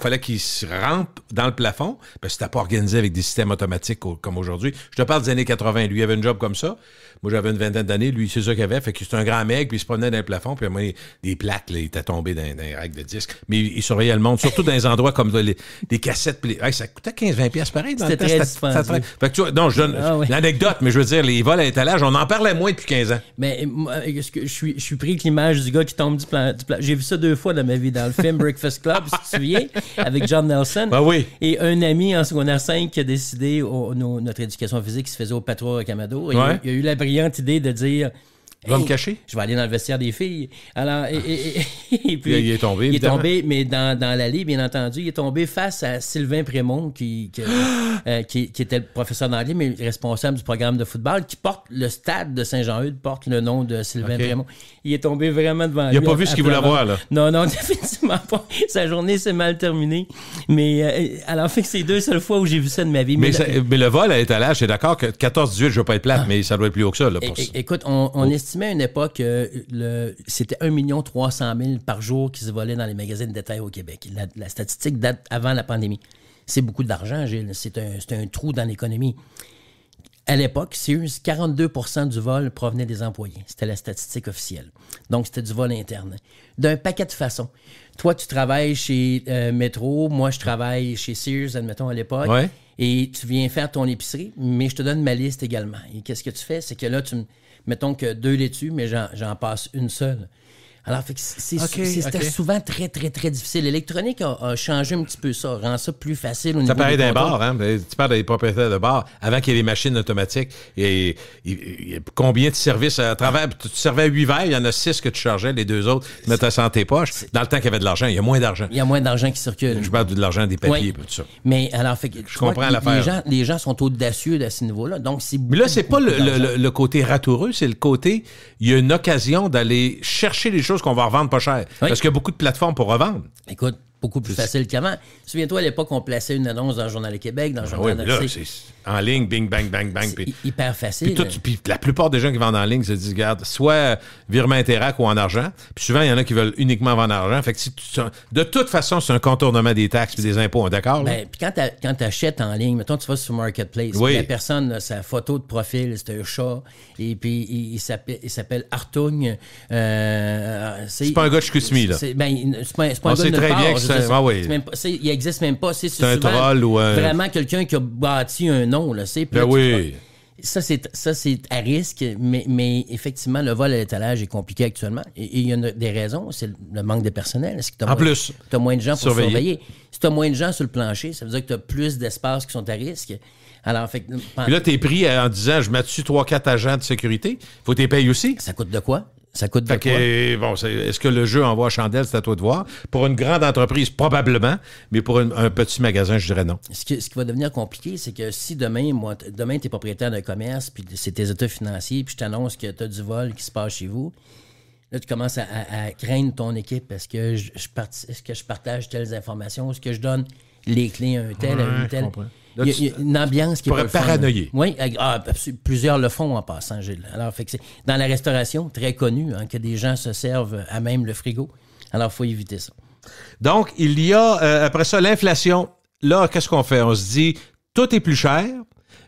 Fallait qu'il se rampe dans le plafond, parce que c'était pas organisé avec des systèmes automatiques comme aujourd'hui. Je te parle des années 80. Lui, il avait une job comme ça. Moi, j'avais une vingtaine d'années. Lui, c'est ça qu'il avait. Fait que c'était un grand mec, puis il se promenait dans le plafond, puis à un moment donné, des plaques, là, il était tombé dans les racks de disques. Mais il surveillait le monde, surtout dans les endroits comme des cassettes. Ça coûtait 15-20$ pareil. C'était très dispendieux. Fait que tu vois, non, je donne l'anecdote, mais je veux dire, les vols à l'étalage, on en parlait moins depuis 15 ans. Mais je suis pris avec l'image du gars qui tombe du plan. J'ai vu ça 2 fois dans ma vie, dans le film Breakfast Club, si tu te souviens, avec John Nelson. Ben oui. Et un ami en secondaire 5 qui a décidé, notre éducation physique qui se faisait au Patro Rocamadour, il a eu la brillante idée de dire... Tu vas me cacher? Je vais aller dans le vestiaire des filles. Alors, et puis, il est tombé, il est tombé, mais dans l'allée, bien entendu, il est tombé face à Sylvain Prémont, qui était le professeur d'anglais, mais responsable du programme de football, qui porte le stade de Saint-Jean-Eudes, porte le nom de Sylvain Prémont. Il est tombé vraiment devant lui. Il n'a pas vu ce qu'il voulait voir, là. Non, définitivement pas. Sa journée s'est mal terminée. Mais, alors, fait que c'est 2 seules fois où j'ai vu ça de ma vie. Mais le vol à l'étalage, c'est d'accord que 14-18, je veux pas être plate, mais ça doit être plus haut que ça, là. Écoute, on estimait à une époque, c'était 1 300 000 par jour qui se volaient dans les magasins de détail au Québec. La statistique date avant la pandémie. C'est beaucoup d'argent, Gilles. C'est un trou dans l'économie. À l'époque, Sears, 42 % du vol provenait des employés. C'était la statistique officielle. Donc, c'était du vol interne. D'un paquet de façons. Toi, tu travailles chez Metro. Moi, je travaille chez Sears, admettons, à l'époque. Ouais. Et tu viens faire ton épicerie, mais je te donne ma liste également. Et qu'est-ce que tu fais? C'est que là, mettons que 2 laitues, mais j'en passe une seule. Alors, fait que c'était souvent très, très, très difficile. L'électronique a changé un petit peu ça, rend ça plus facile au niveau Ça paraît des d'un contrôles. bar, hein? Tu parles des propriétaires de bar, avant qu'il y ait les machines automatiques. Et combien de services à travers... Tu servais à 8 verres, il y en a 6 que tu chargeais, les 2 autres, tu mettais ça dans tes poches. Dans le temps qu'il y avait de l'argent, il y a moins d'argent. Il y a moins d'argent qui circule. Je parle de l'argent des papiers et tout ça. Mais alors, fait que Je comprends l'affaire. Les gens sont audacieux à ce niveau-là. Donc, Mais là, c'est pas le côté ratoureux, c'est le côté, il y a une occasion d'aller chercher les choses qu'on va revendre pas cher. Oui. Parce qu'il y a beaucoup de plateformes pour revendre. Écoute, beaucoup plus facile qu'avant. Souviens-toi, à l'époque, on plaçait une annonce dans le Journal du Québec, dans le Oui, Journal mais de là, c'est en ligne, bing, bang, bang, bang. C'est Puis, hyper facile. puis la plupart des gens qui vendent en ligne se disent, regarde, soit virement Interac ou en argent. Puis souvent, il y en a qui veulent uniquement vendre en argent. Fait que de toute façon, c'est un contournement des taxes et des impôts, d'accord? Là? Ben, puis quand tu achètes en ligne, mettons, tu vas sur Marketplace, Oui. puis la personne, là, sa photo de profil, c'est un chat, et puis il s'appelle Artung. C'est pas un gars de Chicoutimi, là. C'est pas un On gars sait de très nulle bien part, que je c'est veux dire, ah oui. c'est même pas- il existe même pas. C'est un souvent troll ou un... vraiment quelqu'un qui a bâti un nom, là, c'est. Ben oui. Ça, c'est à risque, mais effectivement, le vol à l'étalage est compliqué actuellement. Et il y a des raisons. C'est le manque de personnel. Est-ce que En plus, tu as moins de gens pour surveiller. surveiller? Si tu as moins de gens sur le plancher, ça veut dire que tu as plus d'espaces qui sont à risque. Alors, fait que, Puis là, t'es pris en disant, je mets dessus 3-4 agents de sécurité. Faut que t'es payes aussi. ça coûte de quoi? Ça coûte de Fait quoi? que, bon, est-ce que le jeu envoie chandelle, c'est à toi de voir. Pour une grande entreprise, probablement, mais pour un petit magasin, je dirais non. Ce qui va devenir compliqué, c'est que si demain, tu es propriétaire d'un commerce, puis c'est tes états financiers, puis je t'annonce que tu as du vol qui se passe chez vous, là, tu commences à craindre ton équipe. Est-ce que est-ce que je partage telles informations? Est-ce que je donne les clés à un tel, à une telle? Là, Il y a une ambiance qui est pourrais pas le fun, paranoïer. Oui, plusieurs le font en passant, Gilles. Alors, fait que c'est dans la restauration, très connu, hein, que des gens se servent à même le frigo. Alors, il faut éviter ça. Donc, il y a, après ça, l'inflation. Là, qu'est-ce qu'on fait? On se dit, tout est plus cher.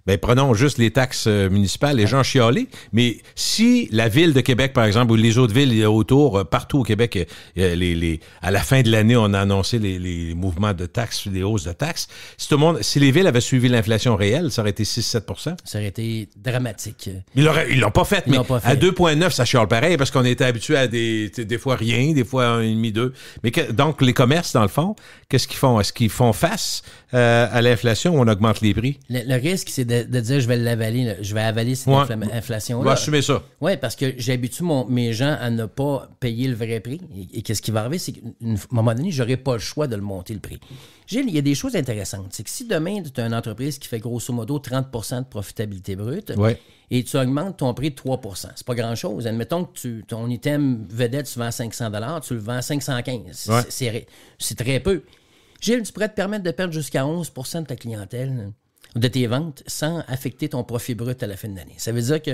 Bien, prenons juste les taxes municipales, les gens chialés. Mais si la ville de Québec, par exemple, ou les autres villes autour, partout au Québec, à la fin de l'année, on a annoncé les mouvements de taxes, les hausses de taxes. Si les villes avaient suivi l'inflation réelle, ça aurait été 6-7 %. Ça aurait été dramatique. Ils l'ont pas fait, Ils mais l'ont pas fait. à 2,9, ça chiale pareil, parce qu'on était habitué à des fois rien, des fois 1,5, 2. Mais donc, les commerces, dans le fond, qu'est-ce qu'ils font? Est-ce qu'ils font face à l'inflation ou on augmente les prix? Le risque, c'est de dire je vais l'avaler, là. Je vais avaler cette inflation-là. On va assumer ça. Oui, parce que j'habitue mes gens à ne pas payer le vrai prix. Et qu'est-ce qui va arriver? C'est qu'à un moment donné, je n'aurai pas le choix de le monter le prix. Gilles, il y a des choses intéressantes. C'est que si demain, tu as une entreprise qui fait grosso modo 30 % de profitabilité brute et tu augmentes ton prix de 3 %, c'est pas grand-chose. Admettons que ton item vedette, tu vends 500 $, tu le vends 515 C'est très peu. Gilles, tu pourrais te permettre de perdre jusqu'à 11 % de ta clientèle, de tes ventes, sans affecter ton profit brut à la fin de l'année. Ça veut dire que,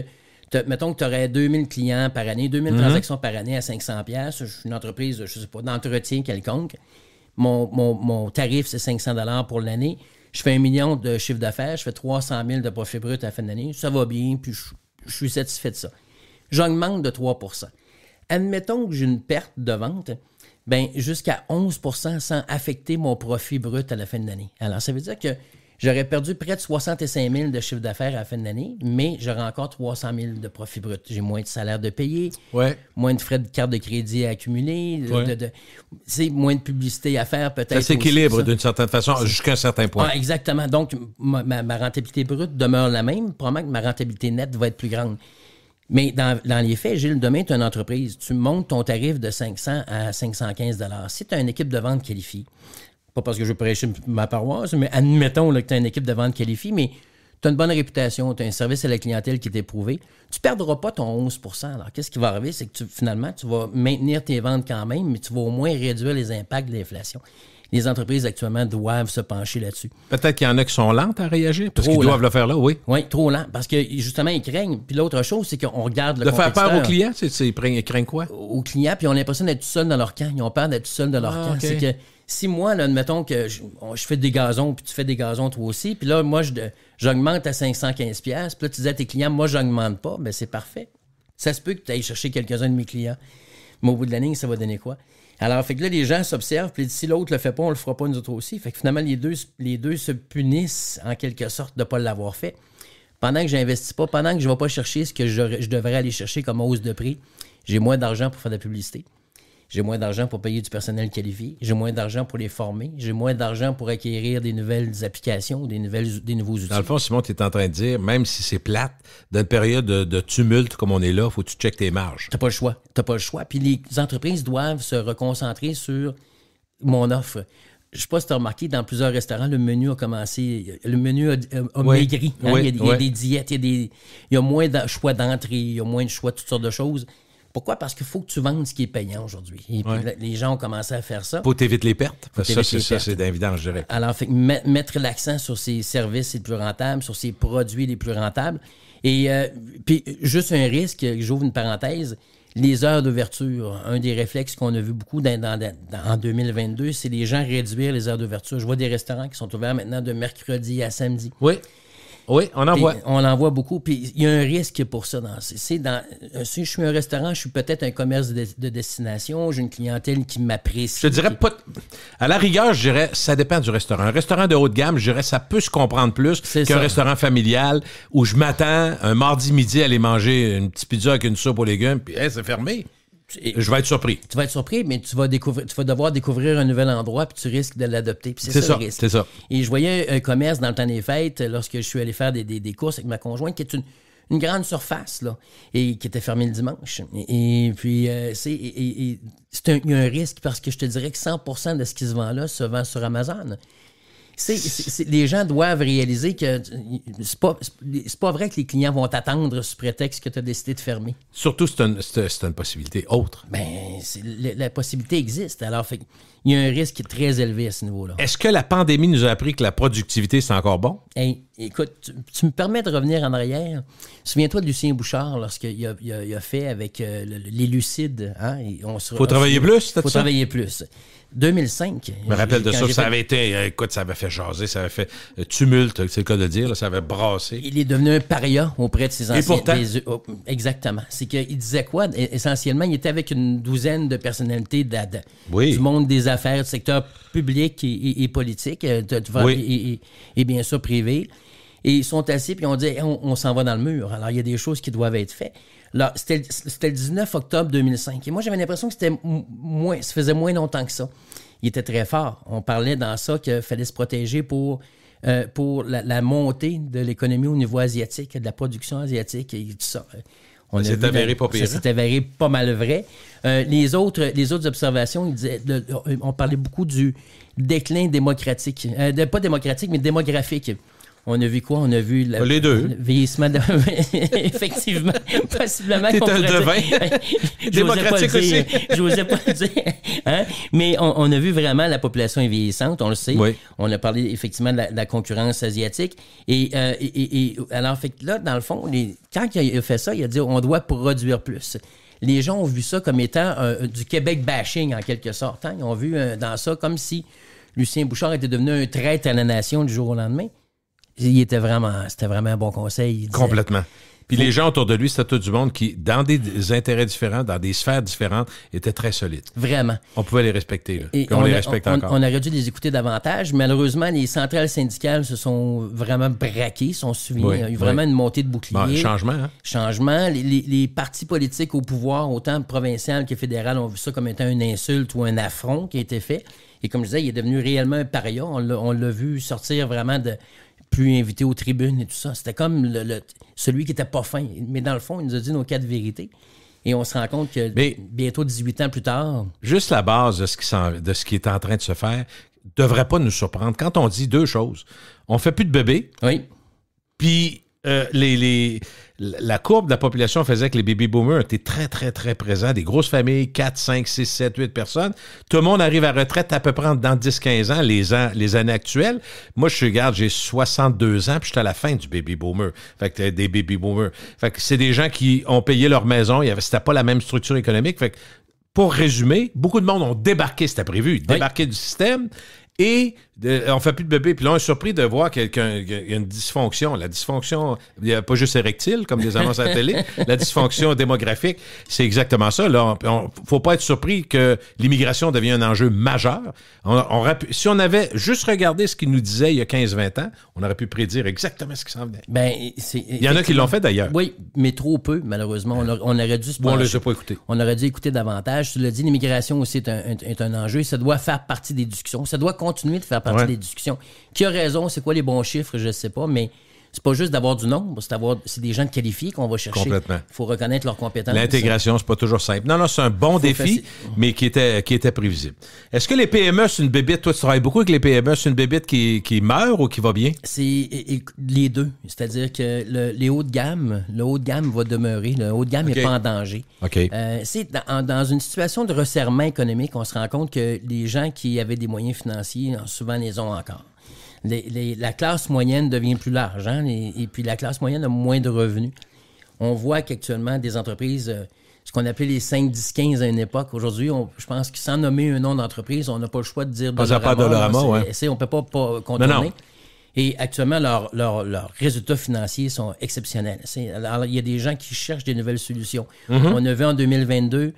mettons que tu aurais 2000 clients par année, 2000 transactions par année à 500 $. Je suis une entreprise, je sais pas, d'entretien quelconque. Mon tarif, c'est 500 $ pour l'année. Je fais 1 million de chiffre d'affaires, je fais 300 000 de profit brut à la fin de l'année. Ça va bien, puis je suis satisfait de ça. J'augmente de 3 %. Admettons que j'ai une perte de vente, bien, jusqu'à 11 % sans affecter mon profit brut à la fin de l'année. Alors, ça veut dire que j'aurais perdu près de 65 000 de chiffre d'affaires à la fin de l'année, mais j'aurais encore 300 000 de profit brut. J'ai moins de salaire de payer, moins de frais de carte de crédit à accumuler, c'est moins de publicité à faire peut-être. Ça s'équilibre d'une certaine façon jusqu'à un certain point. Ah, exactement. Donc, ma rentabilité brute demeure la même. Probablement que ma rentabilité nette va être plus grande. Mais dans les faits, Gilles, demain, tu as une entreprise. Tu montes ton tarif de 500 à 515 $. Si tu as une équipe de vente qualifiée, pas parce que je veux prêcher ma paroisse, mais admettons là, que tu as une équipe de vente qualifiée, mais tu as une bonne réputation, tu as un service à la clientèle qui est éprouvé, tu ne perdras pas ton 11 %. Alors, qu'est-ce qui va arriver? C'est que finalement, tu vas maintenir tes ventes quand même, mais tu vas au moins réduire les impacts de l'inflation. Les entreprises actuellement doivent se pencher là-dessus. Peut-être qu'il y en a qui sont lentes à réagir, parce qu'ils doivent le faire là, oui. Oui, trop lent, parce que justement, ils craignent. Puis l'autre chose, c'est qu'on regarde le compétiteur. De faire peur aux clients, ils craignent quoi? Aux clients, puis ils ont l'impression d'être tout seuls dans leur camp. Ils ont peur d'être tout seuls dans leur camp. Okay. C'est que si moi, là, admettons que je fais des gazons, puis tu fais des gazons toi aussi, puis là, moi, j'augmente à 515 $, puis là, tu disais à tes clients, moi, j'augmente pas, bien, c'est parfait. Ça se peut que tu ailles chercher quelques-uns de mes clients. Mais au bout de la ligne, ça va donner quoi? Alors, fait que là, les gens s'observent, puis si l'autre le fait pas, on le fera pas nous autres aussi. Fait que finalement, les deux se punissent en quelque sorte de ne pas l'avoir fait. Pendant que j'investis pas, pendant que je ne vais pas chercher ce que je devrais aller chercher comme hausse de prix, j'ai moins d'argent pour faire de la publicité. J'ai moins d'argent pour payer du personnel qualifié. J'ai moins d'argent pour les former. J'ai moins d'argent pour acquérir des nouvelles applications, des nouveaux outils. Dans le fond, Simon, tu es en train de dire, même si c'est plate, dans une période de tumulte comme on est là, il faut que tu checkes tes marges. T'as pas le choix. Puis les entreprises doivent se reconcentrer sur mon offre. Je ne sais pas si tu as remarqué, dans plusieurs restaurants, le menu a commencé. Le menu a maigri. Hein? Il y a des diètes, il y a moins de choix d'entrée, il y a moins de choix de toutes sortes de choses. Pourquoi? Parce qu'il faut que tu vendes ce qui est payant aujourd'hui. Et puis, les gens ont commencé à faire ça. Faut t'éviter les pertes. Ça, c'est évident, je dirais. Alors, fait, mettre l'accent sur ces services les plus rentables, sur ces produits les plus rentables. Et puis, juste un risque, j'ouvre une parenthèse, les heures d'ouverture. Un des réflexes qu'on a vu beaucoup en 2022, c'est les gens réduire les heures d'ouverture. Je vois des restaurants qui sont ouverts maintenant de mercredi à samedi. Oui, on en voit. On en voit beaucoup. Puis il y a un risque pour ça. Si je suis un restaurant, je suis peut-être un commerce de destination, j'ai une clientèle qui m'apprécie. Je te dirais pas. À la rigueur, je dirais, ça dépend du restaurant. Un restaurant de haut de gamme, je dirais, ça peut se comprendre plus qu'un restaurant familial où je m'attends un mardi midi à aller manger une petite pizza avec une soupe aux légumes, puis c'est fermé. Je vais être surpris. Tu vas être surpris, mais tu vas devoir découvrir un nouvel endroit puis tu risques de l'adopter. Puis c'est ça le risque. C'est ça. Et je voyais un commerce dans le temps des fêtes lorsque je suis allé faire des courses avec ma conjointe qui est une grande surface là, et qui était fermée le dimanche. Et puis, il y a un risque parce que je te dirais que 100% de ce qui se vend là se vend sur Amazon. Les gens doivent réaliser que c'est pas vrai que les clients vont t'attendre sous prétexte que tu as décidé de fermer. Surtout, c'est une possibilité autre. La possibilité existe. Alors, il y a un risque très élevé à ce niveau-là. Est-ce que la pandémie nous a appris que la productivité, c'est encore bon? Hey, écoute, tu me permets de revenir en arrière. Souviens-toi de Lucien Bouchard lorsqu'il a fait avec les lucides. Hein? Faut travailler plus, c'est ça? Faut travailler plus. 2005. Je me rappelle de ça. Ça avait été, écoute, ça avait fait jaser, ça avait fait tumulte, c'est le cas de dire, là, ça avait brassé. Il est devenu un paria auprès de ses anciens. Et pourtant. Exactement. C'est qu'il disait quoi? Essentiellement, il était avec une douzaine de personnalités du monde des affaires, du secteur public et politique, et bien sûr privé. Et ils sont assis puis on dit on s'en va dans le mur. Alors, il y a des choses qui doivent être faites. Là, c'était le 19 octobre 2005. Et moi, j'avais l'impression que ça faisait moins longtemps que ça. Il était très fort. On parlait dans ça qu'il fallait se protéger pour la montée de l'économie au niveau asiatique, de la production asiatique et tout ça. Ça s'est avéré pas pire. Ça s'est avéré pas mal vrai. Les autres observations, on parlait beaucoup du déclin démocratique. Pas démocratique, mais démographique. On a vu quoi? On a vu les deux. Le vieillissement de... Effectivement, possiblement. T'es un devin. Démocratique aussi. J'osais pas le dire. Hein? Mais on a vu vraiment la population vieillissante, on le sait. Oui. On a parlé effectivement de la concurrence asiatique. Et alors, fait que là, dans le fond, quand il a fait ça, il a dit on doit produire plus. Les gens ont vu ça comme étant du Québec bashing, en quelque sorte. Hein? Ils ont vu dans ça comme si Lucien Bouchard était devenu un traître à la nation du jour au lendemain. C'était vraiment un bon conseil. Complètement. Puis les gens autour de lui, c'était tout du monde qui, dans des intérêts différents, dans des sphères différentes, étaient très solides. Vraiment. On pouvait les respecter. Là. Et on les respecte encore. On aurait dû les écouter davantage. Malheureusement, les centrales syndicales se sont vraiment braquées. On se souvient, il y a eu vraiment une montée de bouclier. Changement. Hein? Changement. Les partis politiques au pouvoir, autant provincial que fédéral, ont vu ça comme étant une insulte ou un affront qui a été fait. Et comme je disais, il est devenu réellement un paria. On l'a vu sortir vraiment plus invité aux tribunes et tout ça. C'était comme celui qui était pas fin. Mais dans le fond, il nous a dit nos 4 vérités. Et on se rend compte que bientôt 18 ans plus tard... Juste la base de ce qui est en train de se faire devrait pas nous surprendre. Quand on dit 2 choses, on fait plus de bébés. Oui. Puis la courbe de la population faisait que les baby boomers étaient très, très, très présents. Des grosses familles, 4, 5, 6, 7, 8 personnes. Tout le monde arrive à retraite à peu près dans 10-15 ans, les années actuelles. Moi, j'ai 62 ans, puis j'étais à la fin du baby boomer. Fait que des baby boomers. Fait que c'est des gens qui ont payé leur maison. C'était pas la même structure économique. Fait que, pour résumer, beaucoup de monde ont débarqué, c'était prévu, débarqué du système. Et on fait plus de bébés. Puis là, on est surpris de voir qu'il y a une dysfonction. La dysfonction, il n'y a pas juste érectile, comme les annonces à la télé. La dysfonction démographique, c'est exactement ça. Là, faut pas être surpris que l'immigration devient un enjeu majeur. Si on avait juste regardé ce qu'il nous disait il y a 15-20 ans, on aurait pu prédire exactement ce qui s'en venait. Il y en a qui l'ont fait d'ailleurs. Oui, mais trop peu, malheureusement. On aurait dû se pencher. On ne les a pas écoutés. On aurait dû écouter davantage. Tu l'as dit, l'immigration aussi est un enjeu. Ça doit faire partie des discussions. Ça doit continuer de faire partie des discussions. Qui a raison? C'est quoi les bons chiffres? Je ne sais pas, mais c'est pas juste d'avoir du nombre, c'est des gens qualifiés qu'on va chercher. Complètement. Il faut reconnaître leurs compétences. L'intégration, c'est pas toujours simple. Non, c'est un bon défi, mais qui était prévisible. Est-ce que les PME, c'est une bébite? Toi, tu travailles beaucoup avec les PME, c'est une bébite qui meurt ou qui va bien? C'est les deux. C'est-à-dire que le haut de gamme va demeurer. Le haut de gamme n'est pas en danger. OK. C'est dans une situation de resserrement économique, on se rend compte que les gens qui avaient des moyens financiers, souvent les ont encore. La classe moyenne devient plus large, hein, et puis la classe moyenne a moins de revenus. On voit qu'actuellement, des entreprises, ce qu'on appelait les 5, 10, 15 à une époque, aujourd'hui, je pense que sans nommer un nom d'entreprise, on n'a pas le choix de dire Dollarama. On ne peut pas contourner. Non. Et actuellement, leurs résultats financiers sont exceptionnels. Alors, il y a des gens qui cherchent des nouvelles solutions. On a vu en 2022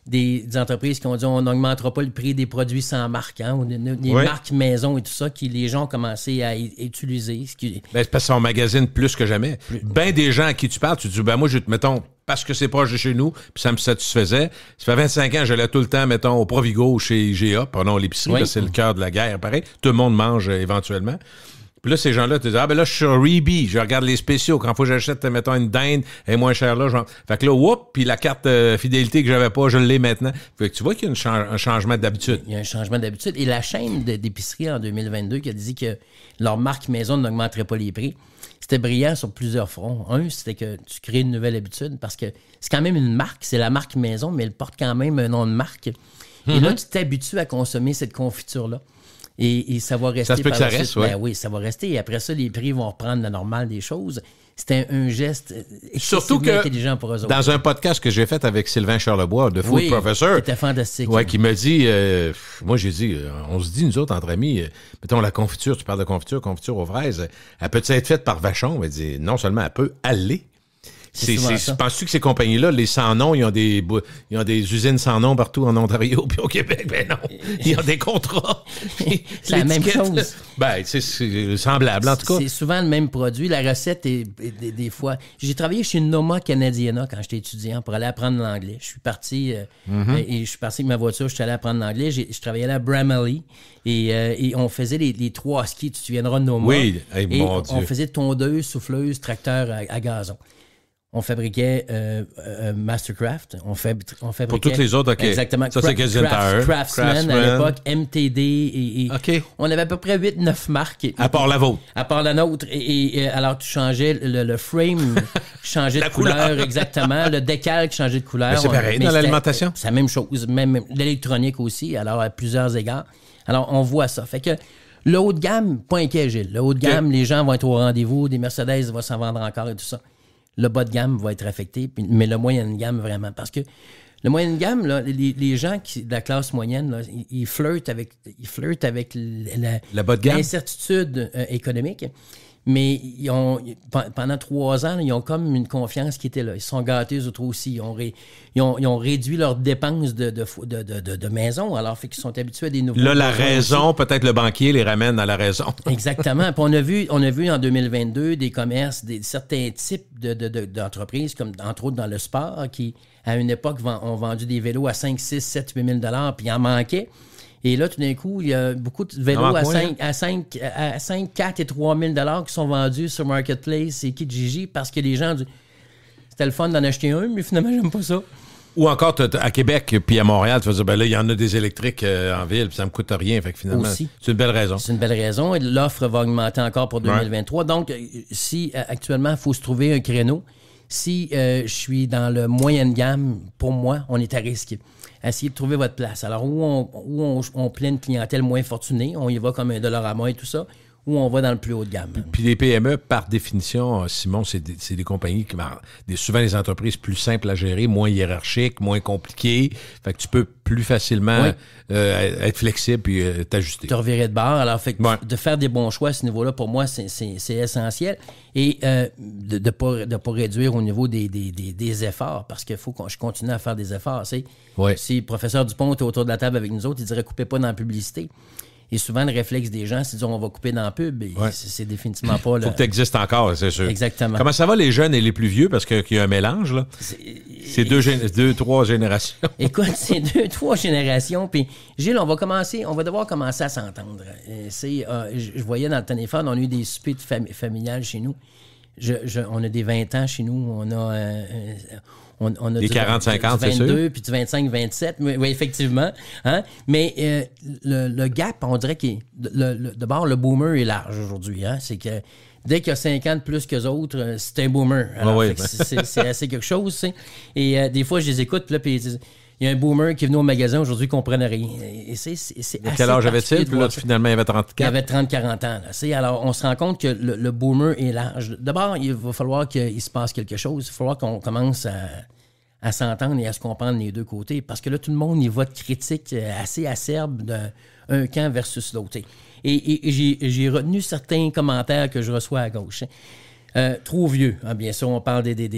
des entreprises qui ont dit on n'augmentera pas le prix des produits sans marque, hein, ou des marques maison et tout ça, qui les gens ont commencé à utiliser. C'est parce qu'on magasine plus que jamais. Ben des gens à qui tu parles, tu te dis, moi, mettons, parce que c'est proche de chez nous, puis ça me satisfaisait. Ça fait 25 ans, j'allais tout le temps, mettons, au Provigo ou chez IGA, pardon, l'épicerie, parce que c'est le cœur de la guerre, pareil. Tout le monde mange éventuellement. Puis là, ces gens-là te disent, là, je suis sur Reebee, je regarde les spéciaux. Quand il faut que j'achète, mettons, une dinde, elle est moins chère là. Fait que là, puis la carte fidélité que j'avais pas, je l'ai maintenant. Fait que tu vois qu'il y a un changement d'habitude. Il y a un changement d'habitude. Et la chaîne d'épicerie en 2022 qui a dit que leur marque maison n'augmenterait pas les prix, c'était brillant sur plusieurs fronts. Un, c'était que tu crées une nouvelle habitude parce que c'est quand même une marque, c'est la marque maison, mais elle porte quand même un nom de marque. Et là, tu t'habitues à consommer cette confiture-là. Et ça va rester. Ça se peut que ça reste, oui. Ben oui, ça va rester. Et après ça, les prix vont reprendre la normale des choses. C'était un geste surtout que intelligent pour eux autres. Dans un podcast que j'ai fait avec Sylvain Charlebois de Food Professor. C'était fantastique. Ouais, qui me dit, moi j'ai dit, on se dit, nous autres, entre amis, mettons la confiture, tu parles de confiture aux fraises, elle peut être faite par Vachon? Elle dit, non seulement elle peut aller. Penses-tu que ces compagnies-là, les sans-noms, ils ont des usines sans nom partout en Ontario puis au Québec? Ben non. Ils ont des contrats. C'est la même chose. Ben, c'est semblable, en tout cas. C'est souvent le même produit. La recette est des fois... J'ai travaillé chez Noma Canadiana quand j'étais étudiant pour aller apprendre l'anglais. Je suis parti et je suis parti avec ma voiture, je suis allé apprendre l'anglais. Je travaillais à Bramley et on faisait les 3 skis. Tu te souviendras de Noma. Oui, mon Dieu. On faisait tondeuse, souffleuse, tracteur à gazon. On fabriquait Mastercraft. On fabriquait... Pour toutes les autres, OK. Exactement. Ça, c'est Craftsman à l'époque, MTD. Et OK. On avait à peu près 8-9 marques. À part la vôtre. À part la nôtre. Et alors, tu changeais le frame, changeait de couleur. Exactement. Le décalque changeait de couleur. Mais c'est pareil dans l'alimentation. C'est la même chose. Même l'électronique aussi, alors à plusieurs égards. Alors, on voit ça. Fait que le haut de gamme, pas inquiet, Gilles. Le haut de gamme, les gens vont être au rendez-vous. Des Mercedes vont s'en vendre encore et tout ça. Le bas de gamme va être affecté, mais le moyen de gamme, vraiment. Parce que le moyen de gamme, là, les gens de la classe moyenne, là, ils flirtent avec la bas de gamme. L'incertitude économique. Mais pendant 3 ans, ils ont comme une confiance qui était là. Ils se sont gâtés, eux autres aussi. Ils ont réduit leurs dépenses de maison, alors fait qu'ils sont habitués à des nouveaux... Là, la raison, peut-être le banquier les ramène à la raison. Exactement. Puis on a vu en 2022 des commerces, certains types d'entreprises, comme entre autres dans le sport, qui, à une époque, ont vendu des vélos à 5, 6, 7, 8 000 $, puis il en manquait. Et là, tout d'un coup, il y a beaucoup de vélos à 5, 4 et 3 000 $ qui sont vendus sur Marketplace et Kijiji parce que les gens disent c'était le fun d'en acheter un, mais finalement, j'aime pas ça. Ou encore, à Québec puis à Montréal, tu vas dire, ben là, il y en a des électriques en ville, puis ça me coûte rien. Fait que finalement, aussi. C'est une belle raison. C'est une belle raison. Et l'offre va augmenter encore pour 2023. Ouais. Donc, si actuellement, il faut se trouver un créneau, si je suis dans le moyenne gamme, pour moi, on est à risque. Essayez de trouver votre place. Alors, où on plaît une clientèle moins fortunée, on y va comme un Dollarama et tout ça, ou on va dans le plus haut de gamme. Puis les PME, par définition, Simon, c'est des compagnies qui souvent les entreprises plus simples à gérer, moins hiérarchiques, moins compliquées. Fait que tu peux plus facilement être flexible puis t'ajuster. Te revirer de bord. Alors, fait que de faire des bons choix à ce niveau-là, pour moi, c'est essentiel. Et de pas réduire au niveau des efforts, parce qu'il faut que je continue à faire des efforts. Si le professeur Dupont était autour de la table avec nous autres, il dirait « coupez pas dans la publicité ». Et souvent, le réflexe des gens, c'est de dire on va couper dans la pub. Et c'est définitivement pas... Faut que tu existes encore, c'est sûr. Exactement. Comment ça va les jeunes et les plus vieux? Parce qu'il y a un mélange, là. C'est deux, trois générations. Écoute, c'est 2-3 générations. Puis, Gilles, on va devoir commencer à s'entendre. Je voyais dans le téléphone, on a eu des soupers familiales chez nous. On a des 20 ans chez nous. On a des 40-50, c'est sûr. 22, puis du 25-27, oui, effectivement. Hein? Mais le gap, on dirait que d'abord, le boomer est large aujourd'hui. Hein? C'est que dès qu'il y a 50 plus qu'eux autres, c'est un boomer. Alors, c'est assez quelque chose. T'sais. Et des fois, je les écoute, puis il y a un boomer qui est venu au magasin aujourd'hui qui ne comprenait rien. Et c'est quel âge avait-il? Puis là, finalement, il avait 34. Il avait 30-40 ans. Là. Alors, on se rend compte que le boomer est large. D'abord, il va falloir qu'il se passe quelque chose. Il va falloir qu'on commence à s'entendre et à se comprendre les deux côtés. Parce que là, tout le monde y va de critiques assez acerbes d'un camp versus l'autre. Et j'ai retenu certains commentaires que je reçois à gauche. Trop vieux, hein, bien sûr, on parle des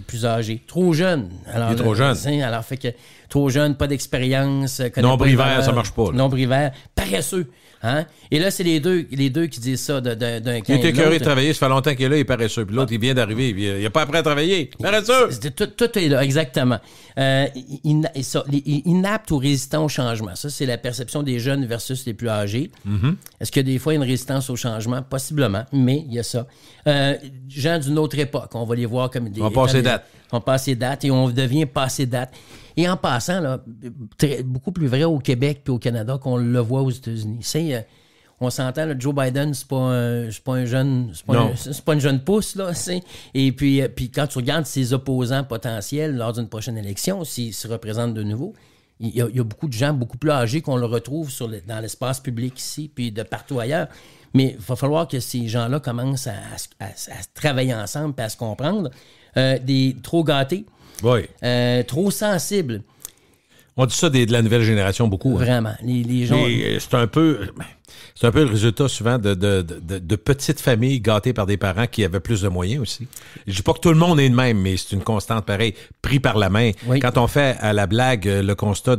plus âgés. Trop jeune. Alors, il est trop jeune. Alors, fait que trop jeune, pas d'expérience. Nombril-vert, ça marche pas. Nombril-vert, paresseux. Hein? Et là, c'est les deux qui disent ça d'un camp. Il est écœuré de travailler, ça fait longtemps qu'il est là, il est paresseux. Puis l'autre, il vient d'arriver, il n'est pas prêt à travailler. Paresseux! Tout est là, exactement. Inapte ou résistant au changement. Ça, c'est la perception des jeunes versus les plus âgés. Mm-hmm. Est-ce que des fois, il y a une résistance au changement? Possiblement, mais il y a ça. Gens d'une autre époque, on va les voir comme des... On passe date. On passe date et on devient passé date. Et en passant, là, beaucoup plus vrai au Québec puis au Canada qu'on le voit aux États-Unis. On s'entend, là, Joe Biden, c'est pas une jeune pousse, là. Et puis quand tu regardes ses opposants potentiels lors d'une prochaine élection, s'ils se représentent de nouveau, il y a beaucoup de gens beaucoup plus âgés qu'on le retrouve dans l'espace public ici puis de partout ailleurs. Mais il va falloir que ces gens-là commencent à travailler ensemble et à se comprendre. Des trop gâtés. Oui. Trop sensibles. On dit ça de la nouvelle génération beaucoup. Vraiment. Hein? Les gens... C'est un peu le résultat souvent de petites familles gâtées par des parents qui avaient plus de moyens aussi. Je dis pas que tout le monde est de même, mais c'est une constante pareille, pris par la main. Oui. Quand on fait à la blague le constat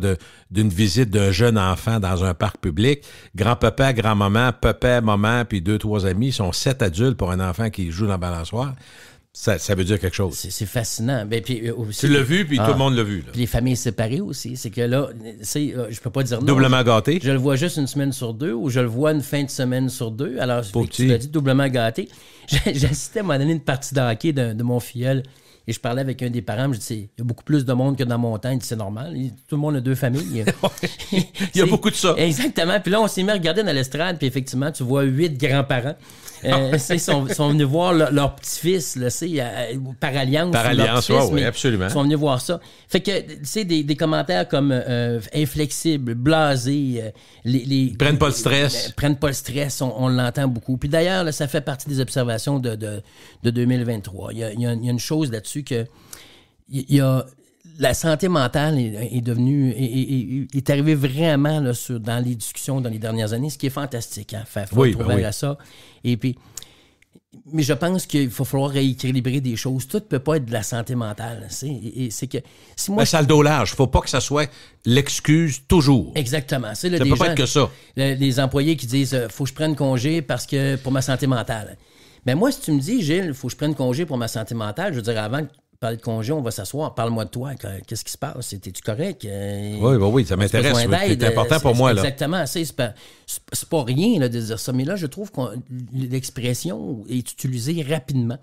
d'une visite d'un jeune enfant dans un parc public, grand-papa, grand-maman, papa, maman, puis 2-3 amis, sont 7 adultes pour un enfant qui joue dans la balançoire. Ça veut dire quelque chose. C'est fascinant. Ben, puis, aussi, tu l'as vu, puis tout le monde l'a vu. Là. Puis les familles séparées aussi. C'est que là, je peux pas dire non. Doublement gâté. Je le vois juste une semaine sur 2 ou je le vois une fin de semaine sur 2. Alors, tu l'as dit, doublement gâté. J'assistais à un moment donné une partie de hockey de mon filleul. Et je parlais avec un des parents, je dis, il y a beaucoup plus de monde que dans mon temps. Il dit, c'est normal. Tout le monde a 2 familles. Il y a beaucoup de ça. Exactement. Puis là, on s'est mis à regarder dans l'estrade, puis effectivement, tu vois 8 grands-parents. Ils sont venus voir leur petit-fils, là, par alliance. Par alliance, oui, absolument. Ils sont venus voir ça. Fait que, tu sais, des commentaires comme inflexibles, blasés. Ils prennent pas le stress. Prennent pas le stress, on l'entend beaucoup. Puis d'ailleurs, là, ça fait partie des observations de 2023. Il y a une chose là-dessus que la santé mentale est devenue est arrivée vraiment là, dans les discussions dans les dernières années, ce qui est fantastique. Hein? Faut trouver à ça. Et puis, mais je pense qu'il va falloir rééquilibrer des choses. Tout ne peut pas être de la santé mentale. C'est que si moi, ça le dos large. Il ne faut pas que ça soit l'excuse toujours. Exactement. Ça ne peut pas être que ça. Les employés qui disent « faut que je prenne congé parce que pour ma santé mentale ». Ben moi, si tu me dis, Gilles, il faut que je prenne congé pour ma santé mentale, je veux dire, avant de parler de congé, on va s'asseoir, parle-moi de toi, qu'est-ce qui se passe? Es-tu correct? Oui, ça m'intéresse. C'est important pour moi. Exactement. Là. C'est pas rien là, de dire ça, mais là, je trouve que l'expression est utilisée rapidement.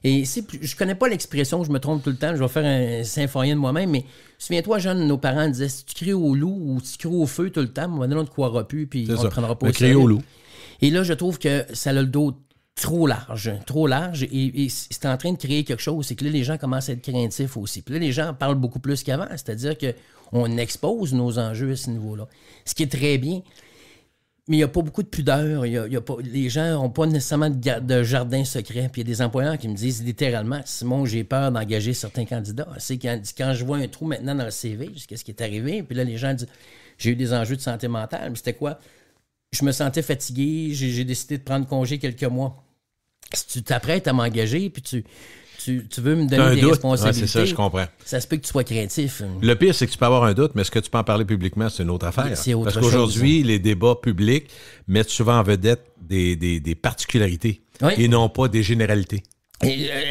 Et je connais pas l'expression, je me trompe tout le temps, je vais faire un symphorien de moi-même, mais souviens-toi, jeune, nos parents disaient, si tu cries au loup ou tu cries au feu tout le temps, à un moment donné, on ne te croira plus, puis on ne te prendra pas au sérieux. Crier au loup. Et là, je trouve que ça a le dos trop large, et c'est en train de créer quelque chose, c'est que là, les gens commencent à être craintifs aussi. Puis là, les gens parlent beaucoup plus qu'avant, c'est-à-dire qu'on expose nos enjeux à ce niveau-là, ce qui est très bien. Mais il n'y a pas beaucoup de pudeur. Les gens n'ont pas nécessairement de jardin secret. Puis il y a des employeurs qui me disent littéralement, Simon, j'ai peur d'engager certains candidats. C'est quand je vois un trou maintenant dans le CV, je dis qu'est-ce qui est arrivé. Puis là, les gens disent, j'ai eu des enjeux de santé mentale. Mais c'était quoi? Je me sentais fatigué, j'ai décidé de prendre congé quelques mois. Si tu t'apprêtes à m'engager, puis tu veux me donner des responsabilités. Ouais, c'est ça, je comprends. Ça se peut que tu sois craintif. Le pire, c'est que tu peux avoir un doute, mais est-ce que tu peux en parler publiquement, c'est une autre affaire. C'est autre Parce qu'aujourd'hui, chose. les débats publics mettent souvent en vedette des particularités et non pas des généralités.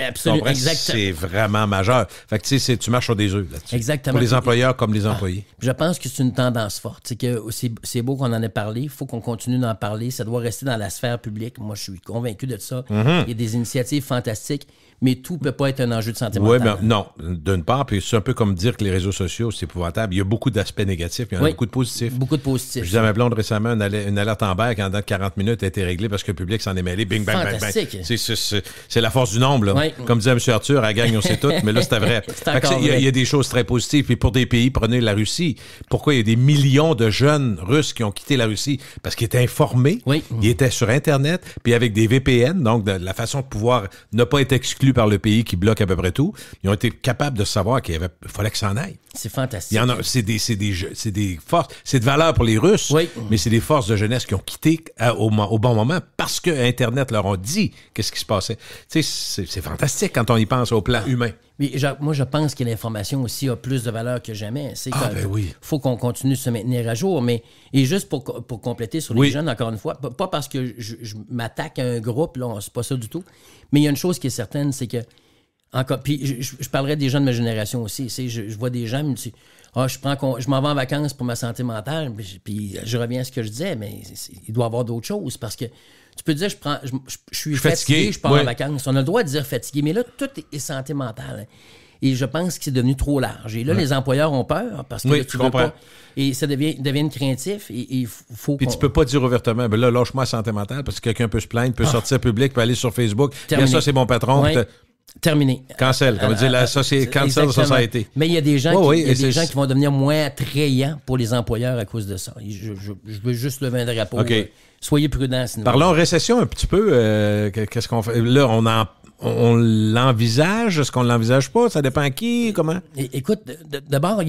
Absolument, exactement. C'est vraiment majeur. Fait que tu sais, tu marches sur des œufs là-dessus. Exactement. Pour les employeurs comme les employés. Je pense que c'est une tendance forte. C'est que c'est beau qu'on en ait parlé. Il faut qu'on continue d'en parler. Ça doit rester dans la sphère publique. Moi, je suis convaincu de ça. Il y a des initiatives fantastiques, mais tout ne peut pas être un enjeu de santé mentale. Oui, mais non. D'une part, puis c'est un peu comme dire que les réseaux sociaux, c'est épouvantable. Il y a beaucoup d'aspects négatifs, il y en a beaucoup de positifs. Beaucoup de positifs. Je disais à ma blonde récemment, une alerte Amber qui en dedans de 40 minutes a été réglée parce que le public s'en est mêlé. Bing, bang, bang, bang. C'est la force du nombre, là. Oui. Comme disait M. Arthur, à la gang, on sait tout, mais là, c'était vrai. Il y a des choses très positives. Puis pour des pays, prenez la Russie. Pourquoi il y a des millions de jeunes Russes qui ont quitté la Russie? Parce qu'ils étaient informés, ils étaient sur Internet, puis avec des VPN, donc de la façon de pouvoir ne pas être exclu par le pays qui bloque à peu près tout, ils ont été capables de savoir qu'il fallait que ça en aille. C'est fantastique. C'est des forces, c'est de valeur pour les Russes, mais c'est des forces de jeunesse qui ont quitté au bon moment parce que Internet leur a dit qu'est-ce qui se passait. Tu sais, c'est fantastique quand on y pense au plan humain. Mais moi, je pense que l'information aussi a plus de valeur que jamais. C'est faut qu'on continue de se maintenir à jour. Et juste pour compléter sur les jeunes, encore une fois, pas parce que je m'attaque à un groupe, là, c'est pas ça du tout, mais il y a une chose qui est certaine, c'est que puis je parlerai des gens de ma génération aussi. Je vois des gens qui me disent je m'en vais en vacances pour ma santé mentale, puis je reviens à ce que je disais, mais il doit y avoir d'autres choses parce que tu peux dire je suis fatigué, je pars en vacances. On a le droit de dire fatigué, mais là, tout est santé mentale. Et je pense que c'est devenu trop large. Et là, les employeurs ont peur parce que là, tu comprends. Et ça devient craintif. Et il faut Puis tu peux pas dire ouvertement, ben là, lâche-moi la santé mentale parce que quelqu'un peut se plaindre, peut sortir public, peut aller sur Facebook. Bien, ça, c'est mon patron. Terminé. Cancel. Comme dire, ça, c'est cancel society. Mais il y a des gens, qui vont devenir moins attrayants pour les employeurs à cause de ça. Je veux juste lever un drapeau. Soyez prudents. Sinon. Parlons récession un petit peu. Qu'est-ce qu'on fait? Là, on l'envisage? Est-ce qu'on l'envisage pas? Ça dépend à qui? Comment? Écoute, d'abord,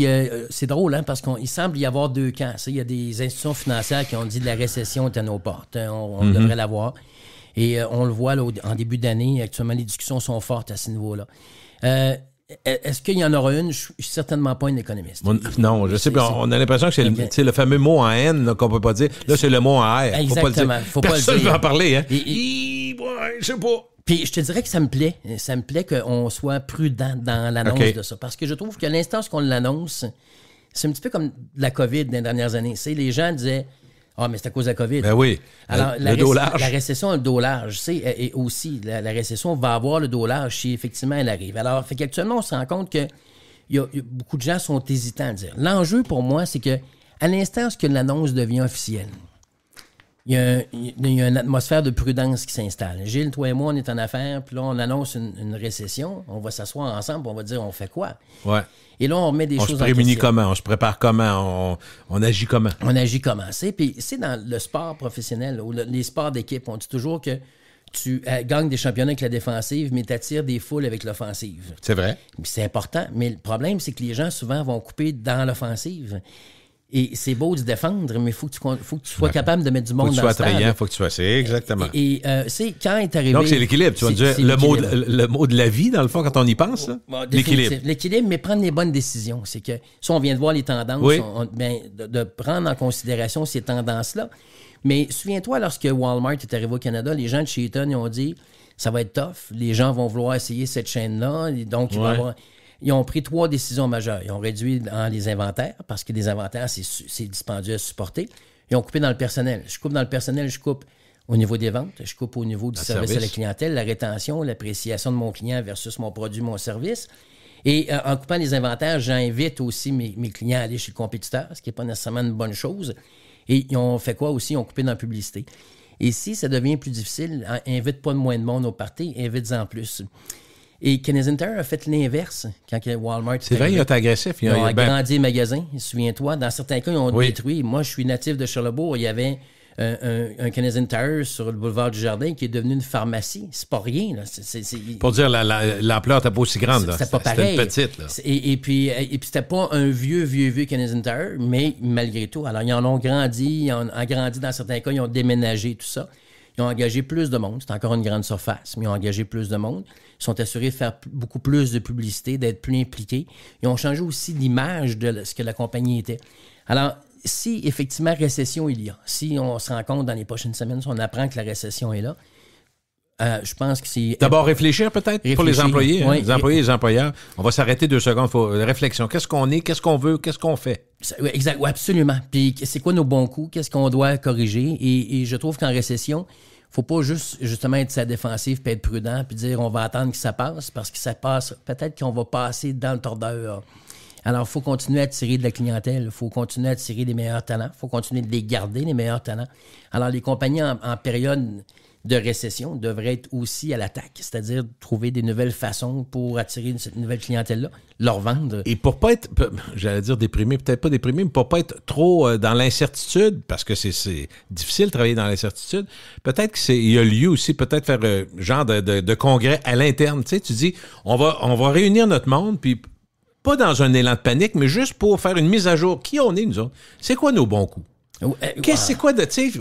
c'est drôle, parce qu'il semble y avoir deux camps. Il y a des institutions financières qui ont dit que la récession est à nos portes. On devrait l'avoir. Et on le voit là, en début d'année. Actuellement, les discussions sont fortes à ce niveau-là. Est-ce qu'il y en aura une? Je suis certainement pas un économiste. Non, je sais pas. On a l'impression que c'est le fameux mot en N là, qu'on peut pas dire. Là, c'est le mot en R. Exactement. Faut pas le dire. Personne ne veut en parler. Hein? Je sais pas. Puis je te dirais que ça me plaît. Ça me plaît qu'on soit prudent dans l'annonce de ça. Parce que je trouve qu'à l'instant qu'on l'annonce, c'est un petit peu comme la COVID dans les dernières années. Les gens disaient mais c'est à cause de la COVID. Ben oui. Alors, le dos large. La récession a le dos large. Et aussi, la récession va avoir le dos large si effectivement elle arrive. Alors, qu'actuellement, on se rend compte que beaucoup de gens sont hésitants à dire. L'enjeu pour moi, c'est que à l'instant que l'annonce devient officielle, il y a une atmosphère de prudence qui s'installe. Gilles, toi et moi, on est en affaires, puis là, on annonce une récession. On va s'asseoir ensemble, puis on va dire, on fait quoi? Ouais. Et là, on met des choses en question. On se prémunit comment? On se prépare comment? On agit comment? On agit comment? Puis c'est dans le sport professionnel, ou les sports d'équipe, on dit toujours que tu gagnes des championnats avec la défensive, mais tu attires des foules avec l'offensive. C'est vrai. C'est important, mais le problème, c'est que les gens, souvent, vont couper dans l'offensive. Et c'est beau de se défendre, mais il faut que tu sois capable de mettre du monde dans le stade. Faut que tu sois attrayant, faut que tu sois... C'est exactement. Et c'est quand est arrivé... Donc, c'est l'équilibre. Tu vas dire le mot de la vie, dans le fond, quand on y pense. L'équilibre. L'équilibre, mais prendre les bonnes décisions. C'est que, si on vient de voir les tendances, de prendre en considération ces tendances-là. Mais souviens-toi, lorsque Walmart est arrivé au Canada, les gens de chez Eaton, ils ont dit, ça va être tough, les gens vont vouloir essayer cette chaîne-là, donc il va y avoir... Ils ont pris 3 décisions majeures. Ils ont réduit dans les inventaires, parce que les inventaires, c'est dispendieux à supporter. Ils ont coupé dans le personnel. Je coupe dans le personnel, je coupe au niveau des ventes, je coupe au niveau du service à la clientèle, la rétention, l'appréciation de mon client versus mon produit, mon service. Et en coupant les inventaires, j'invite aussi mes clients à aller chez le compétiteur, ce qui n'est pas nécessairement une bonne chose. Et ils ont fait quoi aussi? Ils ont coupé dans la publicité. Et si ça devient plus difficile, invite pas moins de monde au party, invite-en plus. Et Canadian Tire a fait l'inverse quand Walmart... C'est vrai, il a été agressif. Ils ont agrandi les magasins, souviens-toi. Dans certains cas, ils ont détruit. Moi, je suis natif de Charlebourg. Il y avait un Canadian Tire sur le boulevard du Jardin qui est devenu une pharmacie. C'est pas rien, là. Pour dire, l'ampleur n'était pas aussi grande, là. C'était pas pareil. C'était une petite, là. Et puis c'était pas un vieux Canadian Tire, mais malgré tout. Alors, ils en ont grandi, dans certains cas, ils ont déménagé, tout ça. Ils ont engagé plus de monde. C'est encore une grande surface, mais ils ont engagé plus de monde. Ils sont assurés de faire beaucoup plus de publicité, d'être plus impliqués. Ils ont changé aussi l'image de ce que la compagnie était. Alors, si effectivement récession il y a, si on se rend compte dans les prochaines semaines, si on apprend que la récession est là, je pense que c'est... D'abord, réfléchir peut-être pour les employés. Oui. Les employés et les employeurs. On va s'arrêter 2 secondes. Réflexion. Qu'est-ce qu'on est? Qu'est-ce qu'on veut? Qu'est-ce qu'on fait? Oui, exact. Oui, absolument. Puis c'est quoi nos bons coups? Qu'est-ce qu'on doit corriger? Et je trouve qu'en récession, faut pas justement être sa défensive puis être prudent puis dire on va attendre que ça passe parce que ça passe. Peut-être qu'on va passer dans le tordeur. Alors, il faut continuer à attirer de la clientèle. Il faut continuer à attirer des meilleurs talents. Il faut continuer de les garder, les meilleurs talents. Alors, les compagnies en période de récession devraient être aussi à l'attaque, c'est-à-dire trouver des nouvelles façons pour attirer cette nouvelle clientèle-là, leur vendre. Et pour pas être, j'allais dire déprimé, peut-être pas déprimé, mais pour pas être trop dans l'incertitude, parce que c'est difficile de travailler dans l'incertitude, peut-être qu'il y a lieu aussi, peut-être faire genre de congrès à l'interne. Tu sais, tu dis, on va réunir notre monde, puis pas dans un élan de panique, mais juste pour faire une mise à jour. Qui on est, nous autres? C'est quoi nos bons coups? C'est quoi de, tu sais,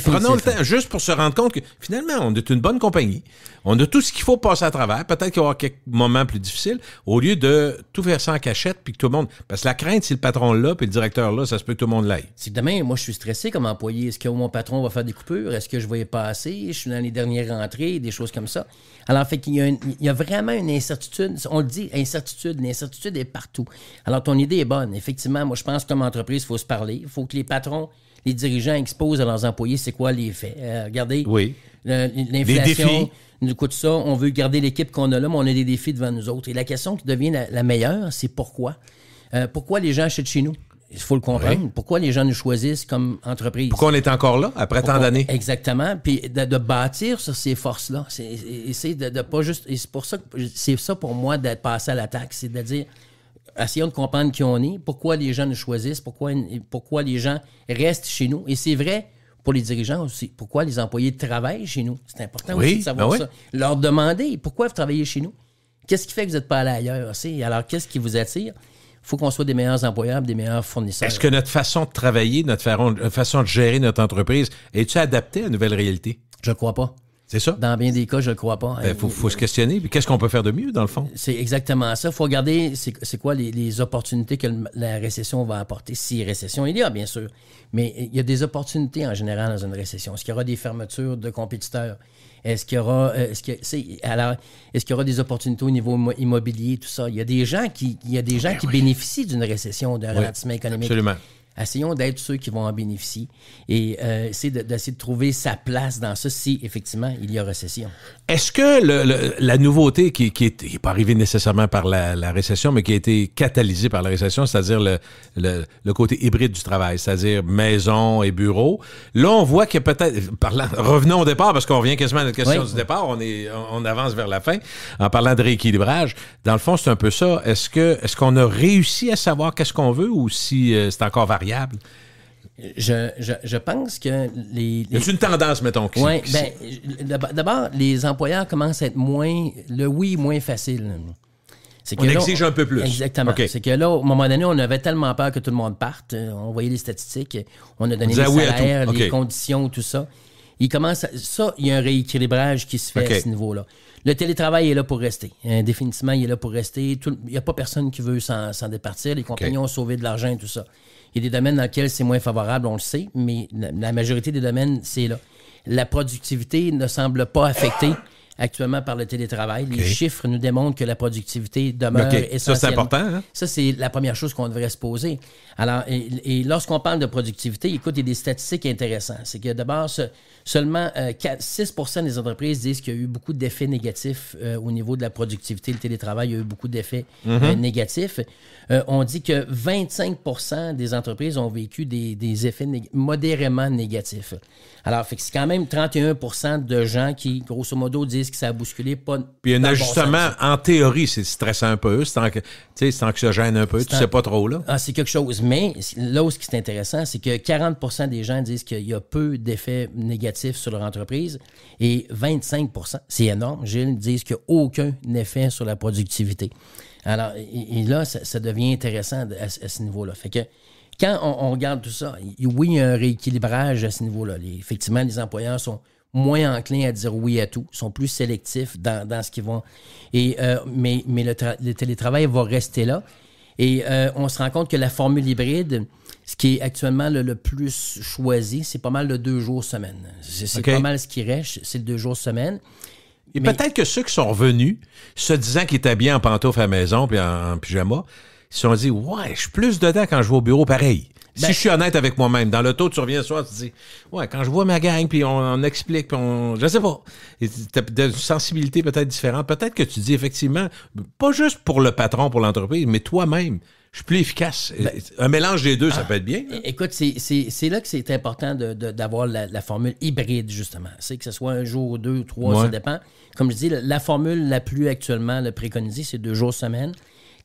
prenons le temps juste pour se rendre compte que finalement, on est une bonne compagnie. On a tout ce qu'il faut passer à travers. Peut-être qu'il y aura quelques moments plus difficiles, au lieu de tout faire ça en cachette, puis que tout le monde... Parce que la crainte, si le patron là, puis le directeur là, ça se peut que tout le monde l'aille. C'est que demain, moi, je suis stressé comme employé. Est-ce que mon patron va faire des coupures? Est-ce que je vais y passer? Je suis dans les dernières rentrées, des choses comme ça. Alors, fait qu'il y a vraiment une incertitude. On le dit, incertitude. L'incertitude est partout. Alors, ton idée est bonne. Effectivement, moi, je pense que comme entreprise, il faut se parler. Il faut que les patrons, les dirigeants exposent à leurs employés c'est quoi les faits. Regardez, oui. L'inflation nous coûte ça. On veut garder l'équipe qu'on a là, mais on a des défis devant nous autres. Et la question qui devient la meilleure, c'est pourquoi. Pourquoi les gens achètent chez nous? Il faut le comprendre. Oui. Pourquoi les gens nous choisissent comme entreprise? Pourquoi on est encore là après tant d'années? Exactement. Puis de bâtir sur ces forces-là. C'est de pas juste... Et c'est pour ça que c'est ça pour moi d'être passé à l'attaque. C'est de dire... Essayons de comprendre qui on est, pourquoi les gens nous choisissent, pourquoi les gens restent chez nous. Et c'est vrai pour les dirigeants aussi, pourquoi les employés travaillent chez nous. C'est important aussi de savoir ça. Leur demander pourquoi vous travaillez chez nous. Qu'est-ce qui fait que vous n'êtes pas allé ailleurs aussi? Alors, qu'est-ce qui vous attire? Il faut qu'on soit des meilleurs employeurs, des meilleurs fournisseurs. Est-ce que notre façon de travailler, notre façon de gérer notre entreprise, est-tu adaptée à la nouvelle réalité? Je ne crois pas. C'est ça? Dans bien des cas, je ne le crois pas. Il faut se questionner. Puis qu'est-ce qu'on peut faire de mieux, dans le fond? C'est exactement ça. Il faut regarder c'est quoi les opportunités que la récession va apporter. Si récession il y a, bien sûr. Mais il y a des opportunités en général dans une récession. Est-ce qu'il y aura des fermetures de compétiteurs? Est-ce qu'il y aura des opportunités au niveau immobilier, tout ça? Il y a des gens qui bénéficient d'une récession, d'un ralentissement économique. Absolument. Essayons d'être ceux qui vont en bénéficier et d'essayer de trouver sa place dans ça si, effectivement, il y a récession. Est-ce que la nouveauté qui n'est pas arrivée nécessairement par la récession, mais qui a été catalysée par la récession, c'est-à-dire le côté hybride du travail, c'est-à-dire maison et bureau, là, on voit qu'il y a peut-être... Revenons au départ, parce qu'on revient quasiment à notre question du départ, on avance vers la fin, en parlant de rééquilibrage. Dans le fond, c'est un peu ça. Est-ce qu'on a réussi à savoir qu'est-ce qu'on veut ou si c'est encore variable? Je pense que les... Y a-t-il une tendance, mettons? Oui, d'abord, les employeurs commencent à être moins facile. On exige un peu plus. Exactement. Okay. C'est que là, au moment donné, on avait tellement peur que tout le monde parte. On voyait les statistiques, on a donné les salaires, les conditions, tout ça. Il y a un rééquilibrage qui se fait à ce niveau-là. Le télétravail est là pour rester. Définitivement, il est là pour rester. Il n'y a pas personne qui veut s'en départir. Les compagnies ont sauvé de l'argent et tout ça. Il y a des domaines dans lesquels c'est moins favorable, on le sait, mais la majorité des domaines, c'est là. La productivité ne semble pas affectée actuellement par le télétravail. Les chiffres nous démontrent que la productivité demeure essentiellement... Ça, c'est important. Hein? Ça, c'est la première chose qu'on devrait se poser. Alors, et lorsqu'on parle de productivité, écoute, il y a des statistiques intéressantes. C'est que d'abord, seulement 6 % des entreprises disent qu'il y a eu beaucoup d'effets négatifs au niveau de la productivité. Le télétravail, il y a eu beaucoup d'effets négatifs. On dit que 25 % des entreprises ont vécu des effets modérément négatifs. Alors, c'est quand même 31 % de gens qui, grosso modo, disent disent que ça a bousculé, pas. Puis un dans le bon ajustement, sens. en théorie, c'est stressant un peu, c'est anxiogène un peu, tu sais pas trop, là. Ah, c'est quelque chose. Mais là où ce qui est intéressant, c'est que 40% des gens disent qu'il y a peu d'effets négatifs sur leur entreprise et 25%, c'est énorme, Gilles, disent qu'il n'y a aucun effet sur la productivité. Alors, et là, ça devient intéressant à ce niveau-là. Fait que quand on regarde tout ça, oui, il y a un rééquilibrage à ce niveau-là. Effectivement, les employeurs sont moins enclins à dire oui à tout, sont plus sélectifs dans ce qu'ils vont. Et, mais le télétravail va rester là. Et on se rend compte que la formule hybride, ce qui est actuellement le plus choisi, c'est pas mal le 2 jours semaine. C'est pas mal ce qui reste, c'est le 2 jours semaine. Et peut-être que ceux qui sont revenus, se disant qu'ils étaient bien en pantoufles à la maison puis en pyjama, ils se sont dit, ouais, je suis plus dedans quand je vais au bureau pareil. Si je suis honnête avec moi-même, dans l'auto, tu reviens le soir, tu te dis, ouais, quand je vois ma gang, puis on explique, puis je sais pas, t'as une sensibilité peut-être différente. Peut-être que tu dis effectivement, pas juste pour le patron, pour l'entreprise, mais toi-même, je suis plus efficace. Un mélange des deux, ça peut être bien. Là. Écoute, c'est là que c'est important d'avoir la formule hybride, justement. C'est que ce soit un jour, 2 ou 3, ça dépend. Comme je dis, la formule la plus actuellement préconisée, c'est 2 jours semaine.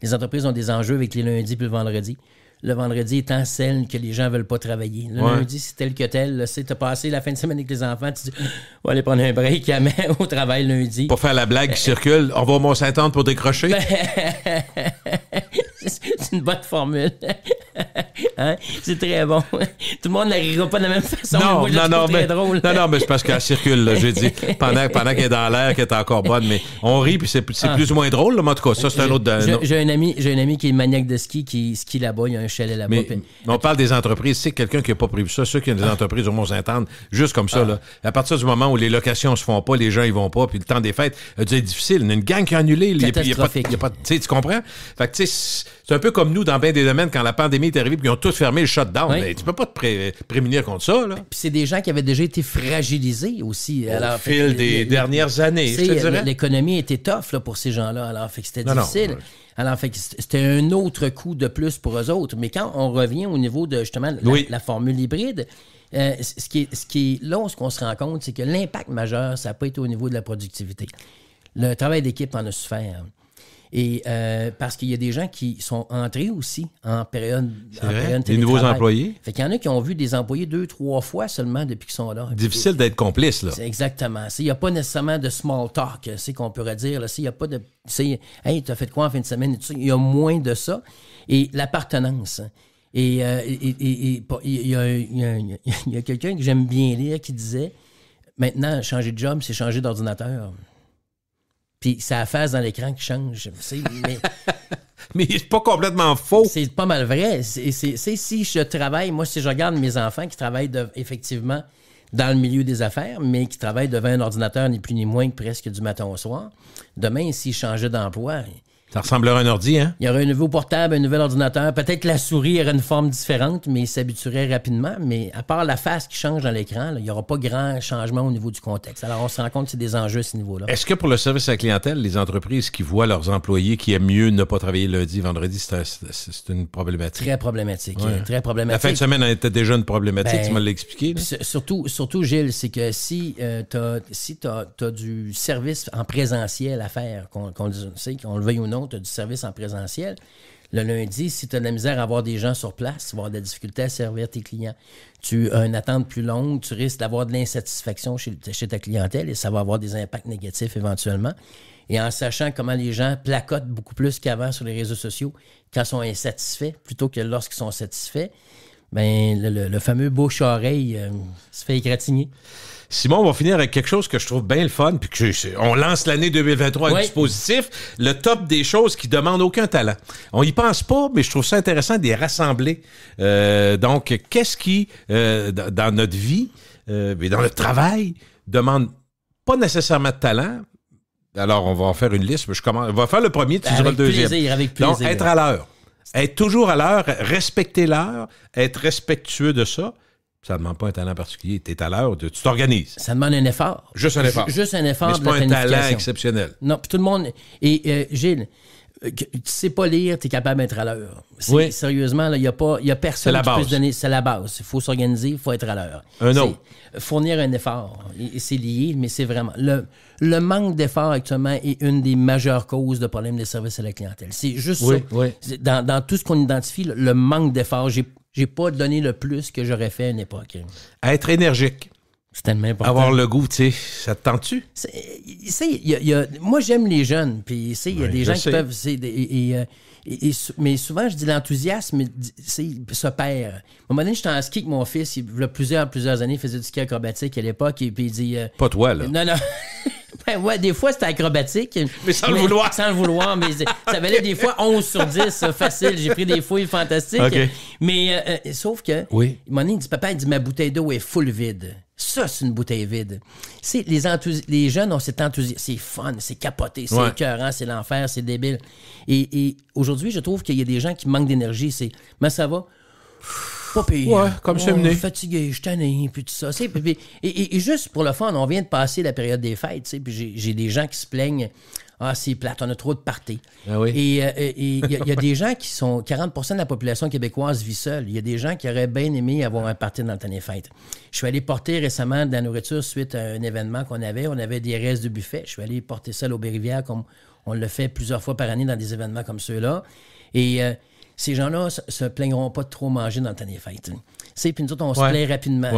Les entreprises ont des enjeux avec les lundis puis le vendredi. Le vendredi étant celle que les gens ne veulent pas travailler. Le lundi, c'est tel que tel. Tu as passé la fin de semaine avec les enfants, tu dis, on va aller prendre un break au travail lundi. Pour faire la blague qui circule, on va au Mont-Saint-Anne pour décrocher. C'est une bonne formule. Hein? C'est très bon. Tout le monde n'arrivera pas de la même façon. Non, mais drôle. Non, mais c'est parce qu'elle circule, là, j'ai dit, pendant qu'elle est dans l'air, qu'elle est encore bonne, mais on rit, puis c'est plus ou moins drôle, là, mais en tout cas, ça, c'est un autre... J'ai un ami qui est maniaque de ski, qui skie là-bas, il y a un chalet là-bas. Mais on parle des entreprises, c'est quelqu'un qui n'a pas prévu ça, ceux qui ont des entreprises au Mont-Saint-Anne, juste comme ça, là. À partir du moment où les locations se font pas, les gens, ils vont pas, puis le temps des fêtes a dû être difficile. Il y a une gang qui a annulé. Il y a pas, tu sais, tu comprends? Fait que, tu sais, c'est un peu comme nous dans bien des domaines quand la pandémie est arrivée puis ils ont tous fermé le shutdown. Oui. Mais tu peux pas te prémunir contre ça, là. Puis c'est des gens qui avaient déjà été fragilisés aussi. Au fil des dernières années, je te dirais. L'économie était tough là, pour ces gens-là. Alors, fait que c'était difficile. Non. Alors, fait que c'était un autre coup de plus pour eux autres. Mais quand on revient au niveau de, justement, la formule hybride, ce qui est là, ce qu'on se rend compte, c'est que l'impact majeur, ça n'a pas été au niveau de la productivité. Le travail d'équipe en a souffert. Et parce qu'il y a des gens qui sont entrés aussi en période télétravail. Des nouveaux employés. Fait qu'il y en a qui ont vu des employés 2-3 fois seulement depuis qu'ils sont là. Difficile d'être complice, là. Exactement. Il n'y a pas nécessairement de small talk, c'est qu'on pourrait dire. Il n'y a pas de... Hey, t'as fait quoi en fin de semaine? Il y a moins de ça. Et l'appartenance. Et il y a quelqu'un que j'aime bien lire qui disait, maintenant, changer de job, c'est changer d'ordinateur. Puis c'est la face dans l'écran qui change. Mais c'est pas complètement faux. C'est pas mal vrai. C'est si je travaille, moi, si je regarde mes enfants qui travaillent effectivement dans le milieu des affaires, mais qui travaillent devant un ordinateur ni plus ni moins que presque du matin au soir, demain, s'ils changeaient d'emploi... Ça ressemblerait à un ordi, hein? Il y aurait un nouveau portable, un nouvel ordinateur. Peut-être que la souris aurait une forme différente, mais il s'habituerait rapidement. Mais à part la face qui change dans l'écran, là, il n'y aura pas grand changement au niveau du contexte. Alors, on se rend compte que c'est des enjeux à ce niveau-là. Est-ce que pour le service à la clientèle, les entreprises qui voient leurs employés qui aiment mieux ne pas travailler lundi, vendredi, c'est une problématique? Très problématique. Ouais. Très problématique. La fin de semaine était déjà une problématique, tu m'as l'expliqué. Surtout, Gilles, c'est que si t'as du service en présentiel à faire, qu'on le veuille ou non, tu as du service en présentiel. Le lundi, si tu as de la misère à avoir des gens sur place, tu vas avoir de la difficulté à servir tes clients. Tu as une attente plus longue, tu risques d'avoir de l'insatisfaction chez ta clientèle et ça va avoir des impacts négatifs éventuellement. Et en sachant comment les gens placotent beaucoup plus qu'avant sur les réseaux sociaux quand ils sont insatisfaits plutôt que lorsqu'ils sont satisfaits, ben le fameux bouche-oreille se fait égratigner. Simon, on va finir avec quelque chose que je trouve bien le fun, puis on lance l'année 2023 avec du positif, le top des choses qui demandent aucun talent. On y pense pas, mais je trouve ça intéressant de les rassembler. Donc, qu'est-ce qui, dans notre vie, et dans le travail, demande pas nécessairement de talent? Alors, on va en faire une liste. On va faire le premier, tu diras le deuxième. Avec plaisir. Donc, être à l'heure. Être toujours à l'heure, respecter l'heure, être respectueux de ça. Ça ne demande pas un talent particulier. Tu es à l'heure, tu t'organises. Ça demande un effort. Juste un effort. Juste un effort. Mais c'est pas un talent exceptionnel. Non, puis tout le monde... Et Gilles, tu sais pas lire, tu es capable d'être à l'heure. Oui. Sérieusement, il n'y a personne qui peut se donner. C'est la base. Il faut s'organiser, il faut être à l'heure. Un autre. Fournir un effort. Et c'est lié, mais c'est vraiment... Le manque d'effort actuellement est une des majeures causes de problèmes des services à la clientèle. C'est juste ça. Oui. Dans tout ce qu'on identifie, le manque d'effort, j'ai pas donné le plus que j'aurais fait à une époque. Être énergique. C'est tellement important. Avoir le goût, tu sais, ça te tente-tu? Moi, j'aime les jeunes. Puis, il y a des gens qui peuvent... mais souvent, je dis l'enthousiasme se perd. À un moment donné, j'étais en ski avec mon fils. Il y a plusieurs années, il faisait du ski acrobatique à l'époque. Et puis, il dit... Pas toi, là. Non. Ben ouais, des fois, c'était acrobatique. Mais sans le vouloir. Sans le vouloir, mais ça valait des fois 11 sur 10, facile. J'ai pris des fouilles fantastiques. Okay. Mais sauf que, oui. À un moment donné, il dit, papa, ma bouteille d'eau est full vide. Ça, c'est une bouteille vide. Les jeunes ont cet enthousiasme. C'est fun, c'est capoté, c'est écœurant, c'est l'enfer, c'est débile. Et aujourd'hui, je trouve qu'il y a des gens qui manquent d'énergie. Mais ça va... Pas pire. Ouais, comme cheminée. Fatigué, je suis tanné, puis tout ça. Et juste pour le fun, on vient de passer la période des fêtes, puis j'ai des gens qui se plaignent. Ah, c'est plate, on a trop de parties. Ah oui. Et il y a des gens qui sont... 40% de la population québécoise vit seule. Il y a des gens qui auraient bien aimé avoir un party dans le temps des fêtes. Je suis allé porter récemment de la nourriture suite à un événement qu'on avait. On avait des restes de buffet. Je suis allé porter ça à l'Aubé-Rivière comme on le fait plusieurs fois par année dans des événements comme ceux-là. Et... ces gens-là se plaindront pas de trop manger dans le temps des fêtes. Puis nous autres, on se plaint rapidement.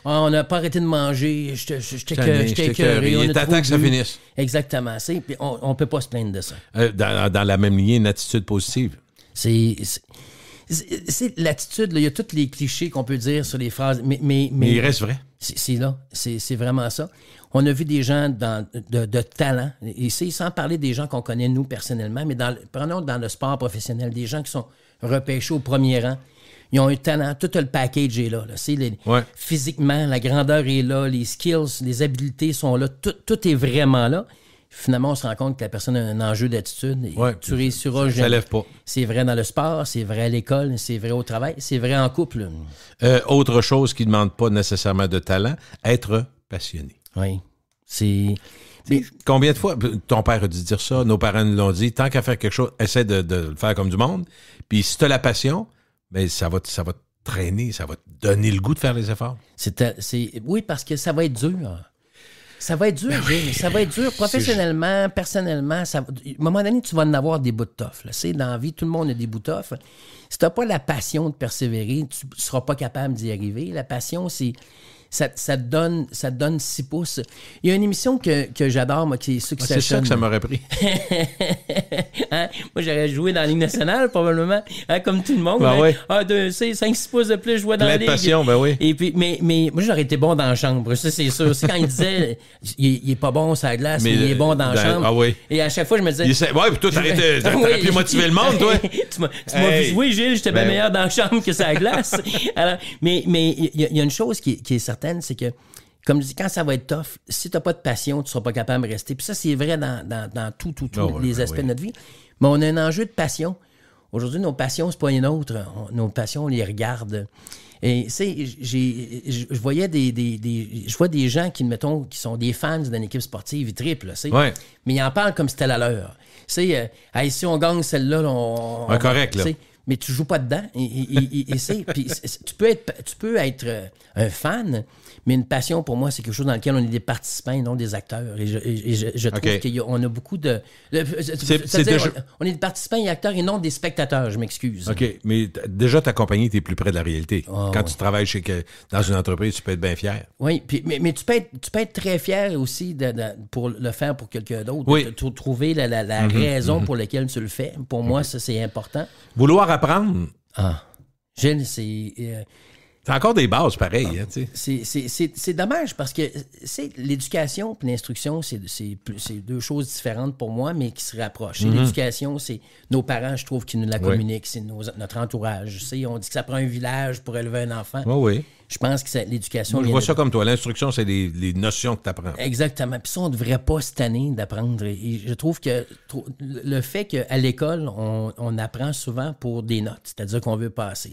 On n'a pas arrêté de manger, je t'ai écœuré. Il est temps que ça finisse. Exactement. Puis on ne peut pas se plaindre de ça. Dans la même ligne, une attitude positive. C'est l'attitude, là, il y a tous les clichés qu'on peut dire sur les phrases, mais il reste vrai. C'est vraiment ça. On a vu des gens de talent, et sans parler des gens qu'on connaît, nous, personnellement, mais prenons dans le sport professionnel, des gens qui sont repêchés au premier rang. Ils ont un talent, tout le package est là. Physiquement, la grandeur est là, les skills, les habiletés sont là, tout est vraiment là. Finalement, on se rend compte que la personne a un enjeu d'attitude. Et tu réussiras jamais. Ça lève pas. C'est vrai dans le sport, c'est vrai à l'école, c'est vrai au travail, c'est vrai en couple. Autre chose qui ne demande pas nécessairement de talent, être passionné. Oui. Mais combien de fois, ton père a dû dire ça, nos parents nous l'ont dit, tant qu'à faire quelque chose, essaie de le faire comme du monde. Puis si tu as la passion, ben, ça va te traîner, ça va te donner le goût de faire les efforts. Oui, parce que ça va être dur. Ça va être dur, Gilles. Ça va être dur professionnellement, personnellement. À un moment donné, tu vas en avoir des bouts de toffe. Dans la vie, tout le monde a des bouts de toffe. Si tu n'as pas la passion de persévérer, tu ne seras pas capable d'y arriver. La passion, ça te donne 6 pouces. Il y a une émission que j'adore, moi, qui est Succession. C'est ça que ça m'aurait pris. Moi, j'aurais joué dans la Ligue nationale, probablement, comme tout le monde. Ben oui. 5-6 pouces de plus, je vois dans la Ligue. Passion, ben oui. Et puis, mais moi, j'aurais été bon dans la chambre. Ça, c'est sûr. C'est quand il disait, il est pas bon sur la glace, mais il est bon dans la chambre. Ah oui. Et à chaque fois, je me disais... Oui, puis toi, t'aurais pu motiver le monde, toi. Tu m'as vu jouer, Gilles, j'étais bien meilleur dans la chambre que sur la glace. Alors, mais il y a une chose qui est certaine, c'est que, comme je dis, quand ça va être tough, si tu n'as pas de passion, tu ne seras pas capable de rester. Puis ça, c'est vrai dans tous les aspects de notre vie. Mais on a un enjeu de passion. Aujourd'hui, nos passions, ce n'est pas une autre. Nos passions, on les regarde. Et je voyais je vois des gens qui sont des fans d'une équipe sportive, ils triplent, mais ils en parlent comme si c'était la leur. Si on gagne celle-là, correct, là. Mais tu joues pas dedans. Puis tu peux être un fan, mais une passion, pour moi, c'est quelque chose dans lequel on est des participants et non des acteurs. Et je trouve qu'on a beaucoup de... On est des participants et acteurs et non des spectateurs, je m'excuse. OK, mais déjà, ta compagnie, tu es plus près de la réalité. Quand tu travailles dans une entreprise, tu peux être bien fier. Oui, mais tu peux être très fier aussi pour le faire pour quelqu'un d'autre. Oui. De trouver la raison pour laquelle tu le fais. Pour moi, ça, c'est important. Vouloir apprendre. Gilles, c'est... C'est encore des bases pareilles. Hein, c'est dommage parce que l'éducation et l'instruction, c'est deux choses différentes pour moi, mais qui se rapprochent. L'éducation, c'est nos parents, je trouve, qui nous la communiquent. C'est notre entourage. On dit que ça prend un village pour élever un enfant. Oui. Je pense que l'éducation... Moi, je vois ça comme toi. L'instruction, c'est les notions que tu apprends. Exactement. Puis ça, on ne devrait pas se tanner d'apprendre. Et je trouve que le fait qu'à l'école, on apprend souvent pour des notes, c'est-à-dire qu'on veut passer.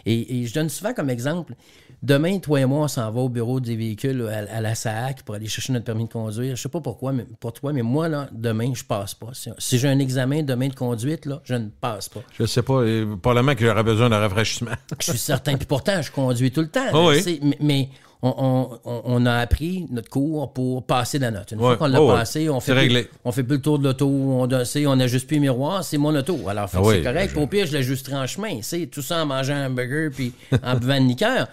Et je donne souvent comme exemple, Demain, toi et moi, on s'en va au bureau des véhicules à la SAAC pour aller chercher notre permis de conduire. Je sais pas pourquoi, mais pour toi, mais moi, là, demain, je passe pas. Si j'ai un examen demain de conduite, là, je ne passe pas. Je sais pas, probablement que j'aurais besoin d'un rafraîchissement. Je suis certain. Puis pourtant, je conduis tout le temps. Oh là, oui. Mais on a appris notre cours pour passer la note. Une fois qu'on l'a passé, on fait plus le tour de l'auto, on n'ajuste plus le miroir, c'est mon auto. Alors, c'est correct. Au pire, je l'ajusterai en chemin. Tout ça en mangeant un burger puis en buvant une liqueur.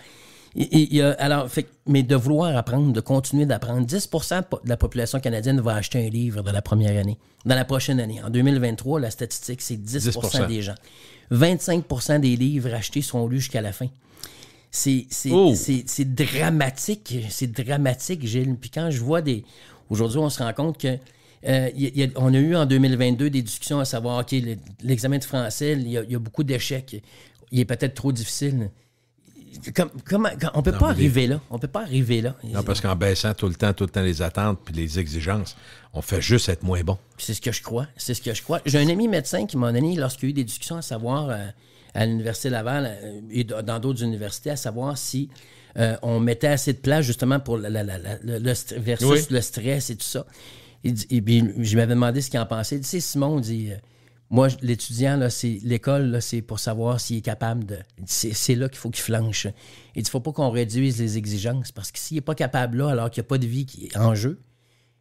Mais de vouloir apprendre, de continuer d'apprendre, 10% de la population canadienne va acheter un livre dans la première année. Dans la prochaine année. En 2023, la statistique, c'est 10% des gens. 25% des livres achetés seront lus jusqu'à la fin. C'est dramatique. C'est dramatique, Gilles. Puis quand je vois Aujourd'hui, on se rend compte que on a eu en 2022 des discussions à savoir, OK, l'examen de français, il y a beaucoup d'échecs. Il est peut-être trop difficile. On peut pas arriver là. On peut pas arriver là. Non, parce qu'en baissant tout le temps les attentes puis les exigences, on fait juste être moins bon. C'est ce que je crois. J'ai un ami médecin qui m'a donné, lorsqu'il y a eu des discussions à savoir à l'Université Laval et dans d'autres universités, à savoir si on mettait assez de place justement pour le stress et tout ça. Et puis, je m'avais demandé ce qu'il en pensait. Il dit, Simon, dit... Moi, l'étudiant, là, l'école, là, c'est pour savoir s'il est capable de... C'est là qu'il faut qu'il flanche. Il dit, faut pas qu'on réduise les exigences, parce que s'il n'est pas capable là, alors qu'il n'y a pas de vie qui est en jeu,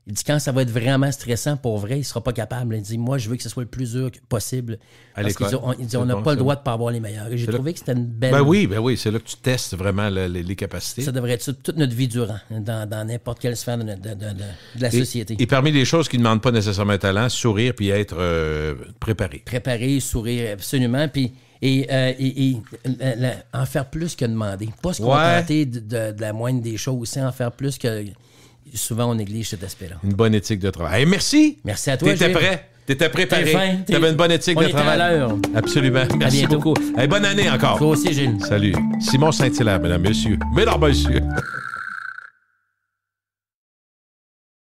il dit, quand ça va être vraiment stressant pour vrai, il ne sera pas capable. Il dit, moi, je veux que ce soit le plus dur possible. Parce qu'il dit, on n'a pas le droit de ne pas avoir les meilleurs. Et j'ai trouvé que c'était une belle... Ben oui, c'est là que tu testes vraiment les capacités. Ça devrait être ça toute notre vie durant, dans n'importe quelle sphère de la société. Et parmi les choses qui ne demandent pas nécessairement un talent, sourire puis être préparé. Préparé, sourire, absolument. Puis... en faire plus que demander. Pas se contenter de la moindre des choses, c'est en faire plus que... Souvent, on néglige cet aspect-là. Une bonne éthique de travail. Hey, merci! Merci à toi, T'étais prêt? T'étais préparé? T'avais une bonne éthique de travail? À l'heure. Absolument. Merci beaucoup. Hey, bonne année encore. Toi aussi, Gilles. Salut. Simon Saint-Hilaire, mesdames, messieurs. Mesdames, messieurs.